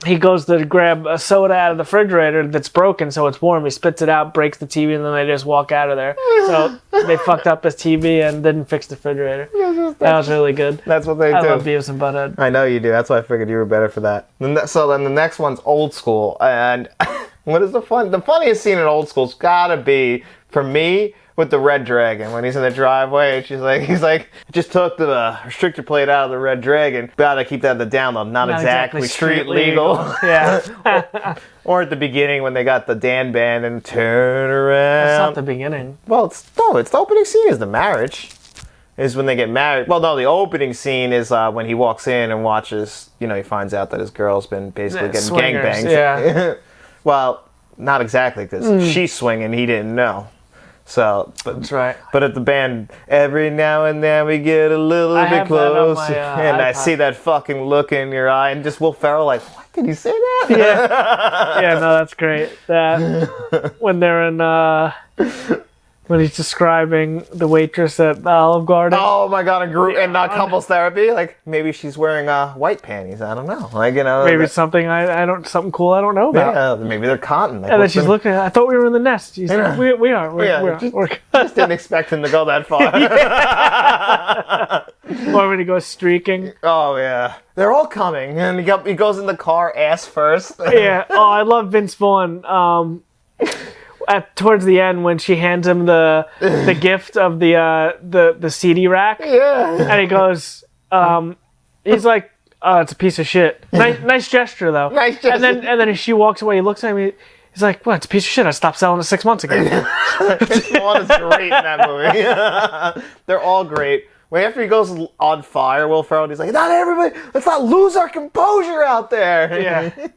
he goes to grab a soda out of the refrigerator that's broken, so it's warm. He spits it out, breaks the TV, and then they just walk out of there. So they fucked up his TV and didn't fix the refrigerator. That was really good. That's what they do. I love Beavis and Butthead. I know you do. That's why I figured you were better for that. So then the next one's Old School. And what is the funniest scene in Old School's gotta be, for me, with the Red Dragon, when he's in the driveway, and he's like, just took the restrictor plate out of the Red Dragon. Gotta keep that in the down low. Not exactly street legal. Yeah. Or at the beginning when they got the Dan band and turn around. That's not the beginning. Well, it's the opening scene is the marriage. Is when they get married. Well, no, the opening scene is when he walks in and watches, he finds out that his girl's been basically getting Swingers, gangbangs. Yeah. Well, not exactly, because she's swinging, he didn't know. So, that's right. But at the band, every now and then we get a little bit close, and I see that fucking look in your eye, and just Will Ferrell like, what did he say that? Yeah, no, that's great. That when they're in, when he's describing the waitress at the Olive Garden. Oh my god, and couples therapy. Like maybe she's wearing white panties. I don't know. Like maybe something something cool I don't know about. Yeah, maybe they're cotton. Like, and then she's looking at. I thought we were in the nest. She's like, we are. We're just didn't expect him to go that far. Or when he goes streaking. Oh yeah, they're all coming, and he goes in the car ass first. Yeah. Oh, I love Vince Vaughn. Towards the end, when she hands him the gift of the CD rack, and he goes, he's like, "Oh, it's a piece of shit." Nice gesture though. Nice gesture. And then as she walks away, he looks at me. He's like, "Well, it's a piece of shit. I stopped selling it 6 months ago." This one is great in that movie. They're all great. Wait, after he goes on fire, Will Ferrell, he's like, "Not everybody. Let's not lose our composure out there." Yeah.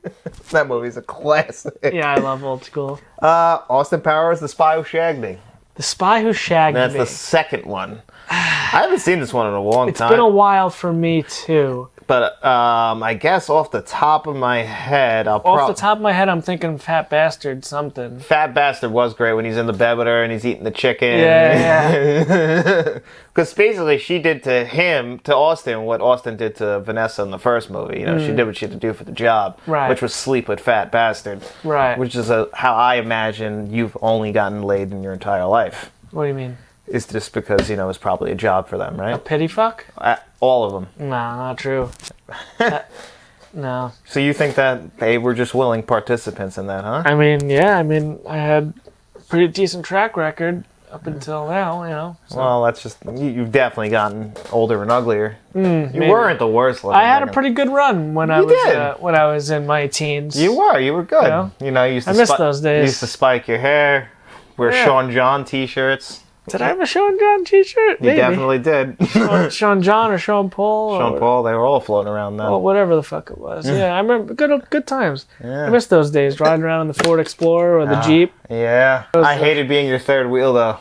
That movie's a classic. Yeah, I love Old School. Austin Powers, The Spy Who Shagged Me. The Spy Who Shagged Me. That's the second one. I haven't seen this one in a long time. It's been a while for me too. But I guess off the top of my head, I'm thinking Fat Bastard something. Fat Bastard was great when he's in the bed with her and he's eating the chicken. Yeah. Because basically she did to Austin what Austin did to Vanessa in the first movie. She did what she had to do for the job, which was sleep with Fat Bastard. Right. Which is how I imagine you've only gotten laid in your entire life. What do you mean? It's just because, it's probably a job for them, right? A pity fuck? All of them. No, not true. No. So you think that they were just willing participants in that, huh? I mean, yeah. I had a pretty decent track record up until now, So. Well, that's just... You've definitely gotten older and uglier. You maybe. Weren't the worst looking. I had a pretty good run when I was in my teens. You were good. You used to I miss those days. You used to spike your hair, wear Sean John t-shirts. Did I have a Sean John t-shirt? You definitely did. Sean John or Sean Paul? Sean Paul, they were all floating around then. Well, whatever the fuck it was. Yeah, I remember good times. Yeah. I miss those days, riding around in the Ford Explorer or the Jeep. Yeah. I hated being your third wheel, though.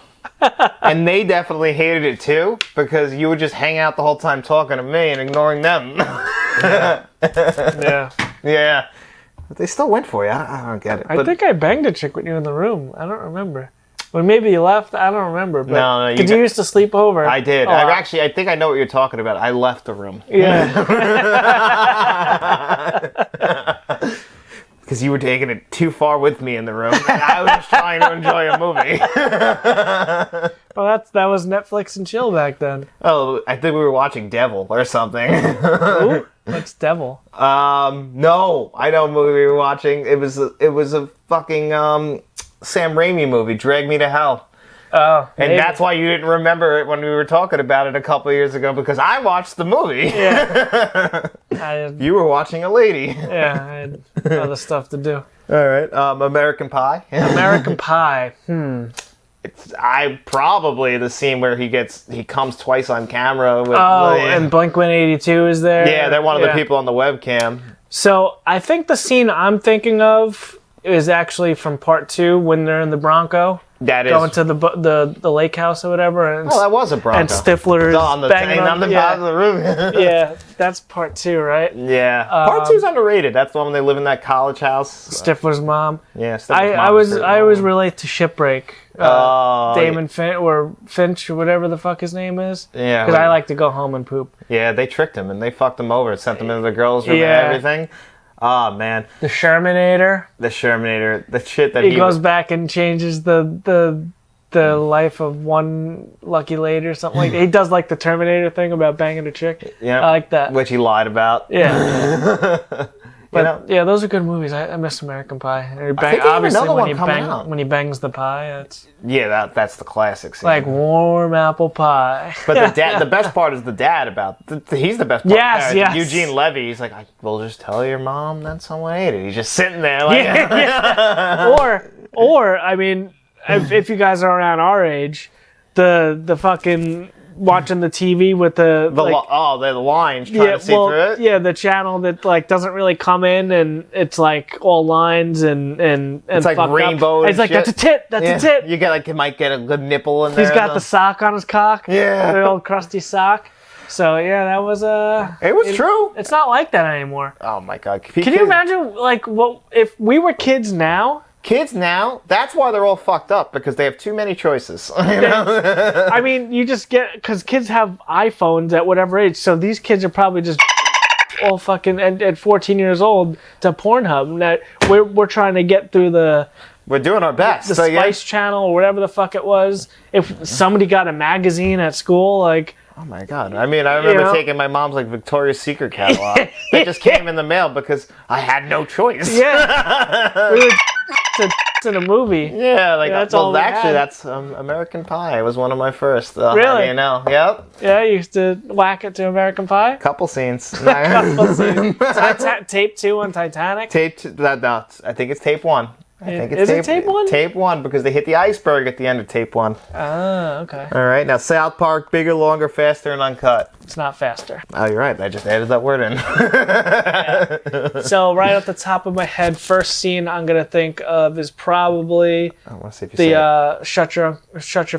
And they definitely hated it, too, because you would just hang out the whole time talking to me and ignoring them. Yeah. Yeah. But they still went for you. I don't get it. I think I banged a chick with you in the room. I don't remember. Well, maybe you left. I don't remember. But no. Because you used to sleep over. I did. I think I know what you're talking about. I left the room. Yeah. Because you were taking it too far with me in the room. And I was just trying to enjoy a movie. Well, that was Netflix and chill back then. Oh, I think we were watching Devil or something. Ooh, what's Devil? No, I know what movie we were watching. It was a fucking Sam Raimi movie, Drag Me to Hell. Oh, and that's why you didn't remember it when we were talking about it a couple years ago, because I watched the movie. Yeah. You were watching a lady. Yeah, I had other stuff to do. All right. American Pie. American Pie. It's probably the scene where he comes twice on camera. With, and Blink-182 is there. Yeah, they're one of the people on the webcam. So I think the scene I'm thinking of is actually from part 2 when they're in the Bronco. That is going to the lake house or whatever. And, that was a Bronco. And Stifler's on the banging on the top of the roof. Yeah, that's part 2, right? Yeah, part 2's underrated. That's the one when they live in that college house. Stifler's mom. Yeah, Stifler's mom. I always relate to Shipwreck. Damon Finch or whatever the fuck his name is. Yeah, because I like to go home and poop. Yeah, they tricked him and they fucked him over, sent him into the girls' room and everything. Oh man, The Shermanator. the Shermanator, the shit that He goes back and changes the life of one lucky lady or something like that. He does like the Terminator thing about banging a chick. Yeah, I like that. which he lied about. Yeah. But know? yeah, those are good movies. I miss American Pie. And he think they have obviously another when one he coming out. when he bangs the pie, it's Yeah, that's the classic scene. like warm apple pie. But the best part is the dad about. He's the best part. Yes, yes. Eugene Levy. He's like, "We'll just tell your mom that someone ate it." He's just sitting there, like, Or I mean, if you guys are around our age, the fucking watching the TV with the lines trying to see through it. Yeah, the channel that like doesn't really come in and it's like all lines and It's like fucked rainbow. up. And It's like shit. that's a tit. That's a tit. You get you might get a good nipple in there. He's got the sock on his cock. Yeah. The old crusty sock. So yeah, that was It was true. It's not like that anymore. Oh my god! Can you imagine like what if we were kids now? Kids now, that's why they're all fucked up, because they have too many choices. You know? I mean, you just get because kids have iPhones at whatever age, so these kids are probably just all fucking at 14 years old to Pornhub. That we're trying to get through the We're doing our best. Spice Channel or whatever the fuck it was. If somebody got a magazine at school, like. Oh my god! I mean, I remember taking my mom's Victoria's Secret catalog that just came in the mail because I had no choice. Yeah, we were in a movie. Yeah, that's all we had. that's American Pie. It was one of my first. Really? You know, yep. Yeah, you used to whack it to American Pie. Couple scenes. Tape 2 on Titanic. I think it's tape 1. I think it's Is it tape 1? Tape 1, because they hit the iceberg at the end of tape 1. Ah, okay. All right, now South Park, bigger, longer, faster, and uncut. It's not faster. Oh, you're right. I just added that word in. So right off the top of my head, first scene I'm gonna think of is probably I want to see if you say it. "Shut your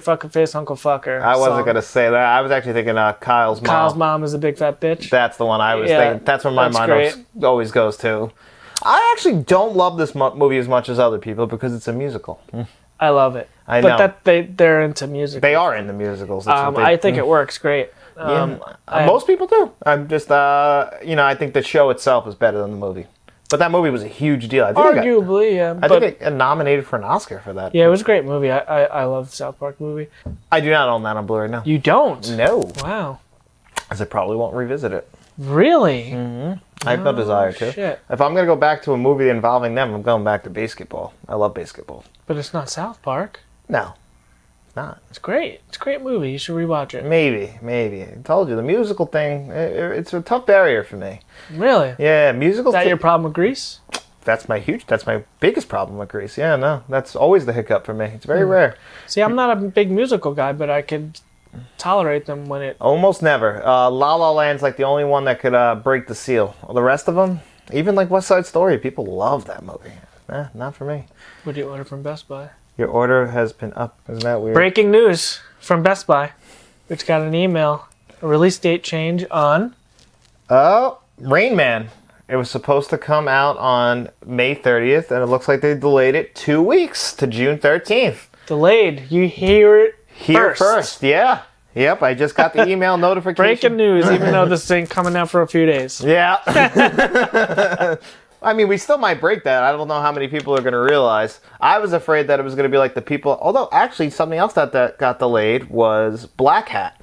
fucking face, Uncle Fucker." I wasn't song. gonna say that. I was actually thinking Kyle's mom. Kyle's mom is a big fat bitch. That's the one I was Yeah, thinking. That's where my that's mind great. always goes to. I actually don't love this movie as much as other people because it's a musical. I love it. I but know. they're into music. They are into musicals. That's what they- I think it works great. Most people do. I'm just, I think the show itself is better than the movie. But that movie was a huge deal. I think Arguably, yeah. I think it got nominated for an Oscar for that. Yeah, it was a great movie. I love the South Park movie. I do not own that on Blu-ray, no. You don't? No. Wow. Because I probably won't revisit it. Really? I have no desire to. Shit. If I'm going to go back to a movie involving them, I'm going back to basketball. I love basketball. But it's not South Park. No. Not. It's great. It's a great movie. You should rewatch it. Maybe. I told you, the musical thing, it's a tough barrier for me. Really? Yeah, musicals. Is that your problem with Grease? That's my biggest problem with Grease. Yeah, no, that's always the hiccup for me. It's very rare. See, I'm not a big musical guy, but I could tolerate them when it... Almost never. La La Land's like the only one that could break the seal. The rest of them, even like West Side Story, people love that movie. Not for me. What do you order from Best Buy? Your order has been up. Isn't that weird? Breaking news from Best Buy. We just got an email. A release date change on... Oh, Rain Man. It was supposed to come out on May 30th, and it looks like they delayed it 2 weeks to June 13th. Delayed. You hear it First, yeah. Yep, I just got the email notification. Breaking news, even though this thing coming out for a few days. Yeah. I mean, we still might break that. I don't know how many people are going to realize. I was afraid that it was going to be like the people... Although, actually, something else that got delayed was Black Hat.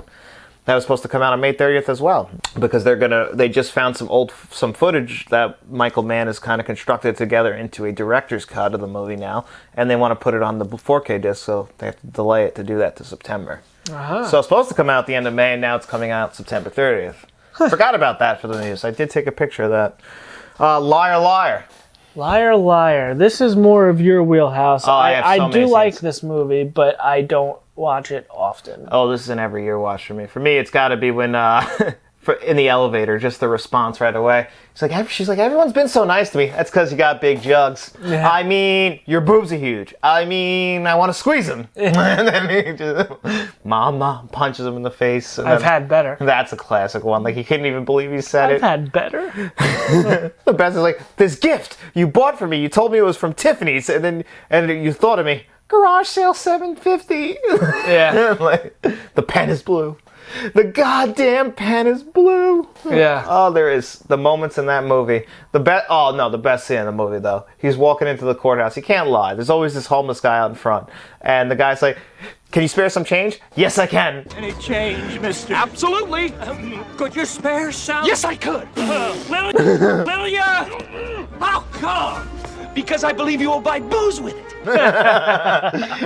That was supposed to come out on May 30th as well. Because they just found some footage that Michael Mann has kind of constructed together into a director's cut of the movie now. And they want to put it on the 4K disc, so they have to delay it to do that to September. Uh-huh. So it's supposed to come out at the end of May, and now it's coming out September 30th. Forgot about that for the news. I did take a picture of that. Liar, Liar. Liar, Liar. This is more of your wheelhouse. Oh, I do many like scenes. this movie, but I don't watch it often. Oh, this is an every year watch for me. For me, it's got to be when in the elevator, just the response right away. She's like, everyone's been so nice to me. That's because you got big jugs. Yeah. I mean, your boobs are huge. I mean, I want to squeeze them. And then he just, Mom punches him in the face. And I've had better. That's a classic one. Like, he couldn't even believe he said I've it. had better. The best is like, this gift you bought for me. You told me it was from Tiffany's, and you thought of me. Garage sale $750. Yeah. Like, the pen is blue. The goddamn pen is blue. Yeah. Oh, there is the moments in that movie. The best scene in the movie though. He's walking into the courthouse. He can't lie. There's always this homeless guy out in front, and the guy's like, "Can you spare some change?" "Yes, I can." Any change, mister? Absolutely. Could you spare some? Yes, I could. Will ya? How come? Because I believe you will buy booze with it.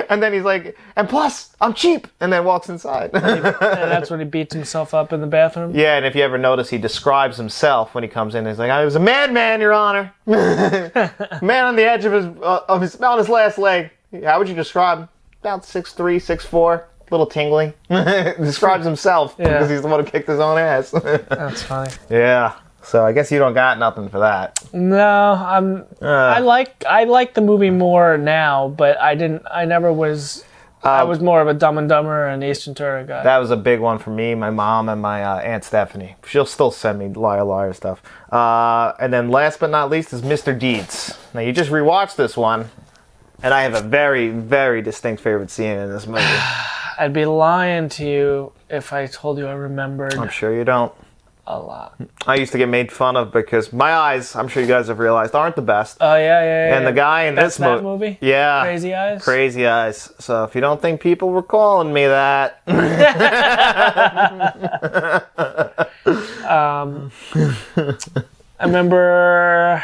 And then he's like, "And plus, I'm cheap," and then walks inside. And that's when he beats himself up in the bathroom. Yeah, and if you ever notice, he describes himself when he comes in. He's like, "I was a madman, Your Honor." Man on the edge of on his last leg. How would you describe him? About 6'3", 6'4", little tingly. Describes himself because he's the one who kicked his own ass. That's funny. Yeah. So I guess you don't got nothing for that. No, I like the movie more now, but I never was. I was more of a Dumb and Dumber and Ace Ventura guy. That was a big one for me, my mom, and my Aunt Stephanie. She'll still send me Liar Liar stuff. And then last but not least is Mr. Deeds. Now you just rewatched this one, and I have a very, very distinct favorite scene in this movie. I'd be lying to you if I told you I remembered I'm sure you don't. a lot. I used to get made fun of because my eyes, I'm sure you guys have realized, aren't the best. Oh yeah. And the guy in That's this that movie? Yeah. Crazy Eyes? Crazy Eyes. So if you don't think people were calling me that. I remember.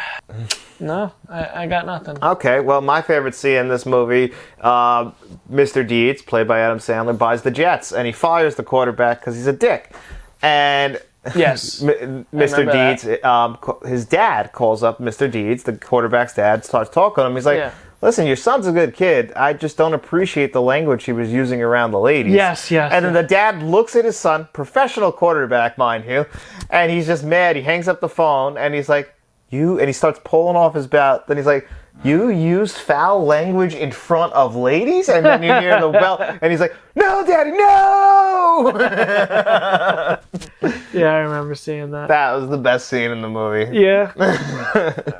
No, I got nothing. Okay, well, my favorite scene in this movie, Mr. Deeds, played by Adam Sandler, buys the Jets, and he fires the quarterback because he's a dick. And Yes. Mr. Deeds, his dad calls up Mr. Deeds, the quarterback's dad, starts talking to him. He's like, listen, your son's a good kid. I just don't appreciate the language he was using around the ladies. Yes. And then the dad looks at his son, professional quarterback, mind you, and he's just mad. He hangs up the phone, and he's like, and he starts pulling off his belt. Then he's like, "You used foul language in front of ladies?" And then you hear the bell, and he's like, "No, Daddy, no!" Yeah, I remember seeing that. That was the best scene in the movie. Yeah.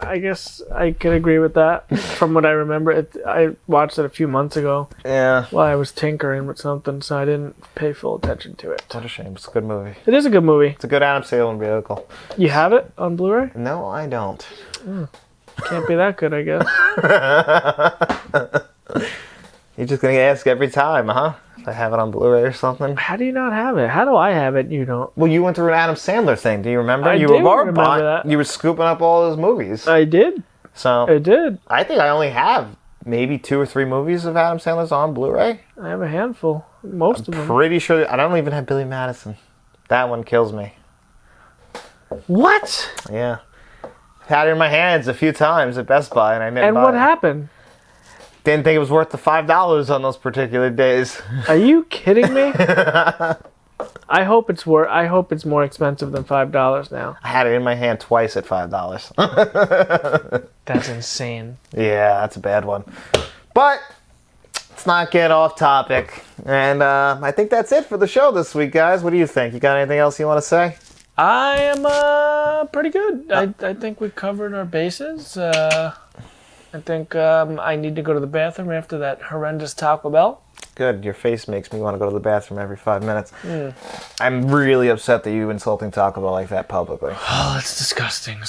I guess I can agree with that. From what I remember, I watched it a few months ago Yeah. while I was tinkering with something, so I didn't pay full attention to it. What a shame. It's a good movie. It is a good movie. It's a good Adam Sandler vehicle. You have it on Blu-ray? No, I don't. Can't be that good, I guess. You're just going to ask every time, huh? If I have it on Blu-ray or something. How do you not have it? How do I have it and you don't? Well, you went through an Adam Sandler thing. Do you remember? I you do were remember that. You were scooping up all his movies. I did. So I did. I think I only have maybe 2 or 3 movies of Adam Sandler's on Blu-ray. I have a handful. Most of them. Pretty sure. I don't even have Billy Madison. That one kills me. What? Yeah. I've had it in my hands a few times at Best Buy, and I didn't And buy what it. happened? Didn't think it was worth the $5 on those particular days. Are you kidding me? I hope it's more expensive than $5 now. I had it in my hand twice at $5. That's insane. Yeah, that's a bad one. But let's not get off topic. And I think that's it for the show this week, guys. What do you think? You got anything else you want to say? I am pretty good. I think we covered our bases. I think I need to go to the bathroom after that horrendous Taco Bell. Good. Your face makes me want to go to the bathroom every 5 minutes. I'm really upset that you insulting Taco Bell like that publicly. Oh, that's disgusting.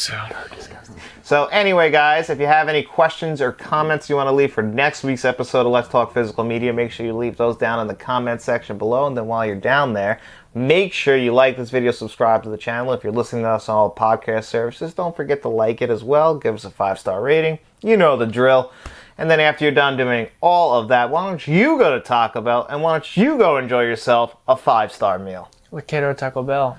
So anyway, guys, if you have any questions or comments you want to leave for next week's episode of Let's Talk Physical Media, make sure you leave those down in the comment section below. And then while you're down there, make sure you like this video, subscribe to the channel. If you're listening to us on all podcast services, don't forget to like it as well. Give us a 5-star rating. You know the drill. And then after you're done doing all of that, why don't you go to Taco Bell and why don't you go enjoy yourself a 5-star meal? We cater at Taco Bell.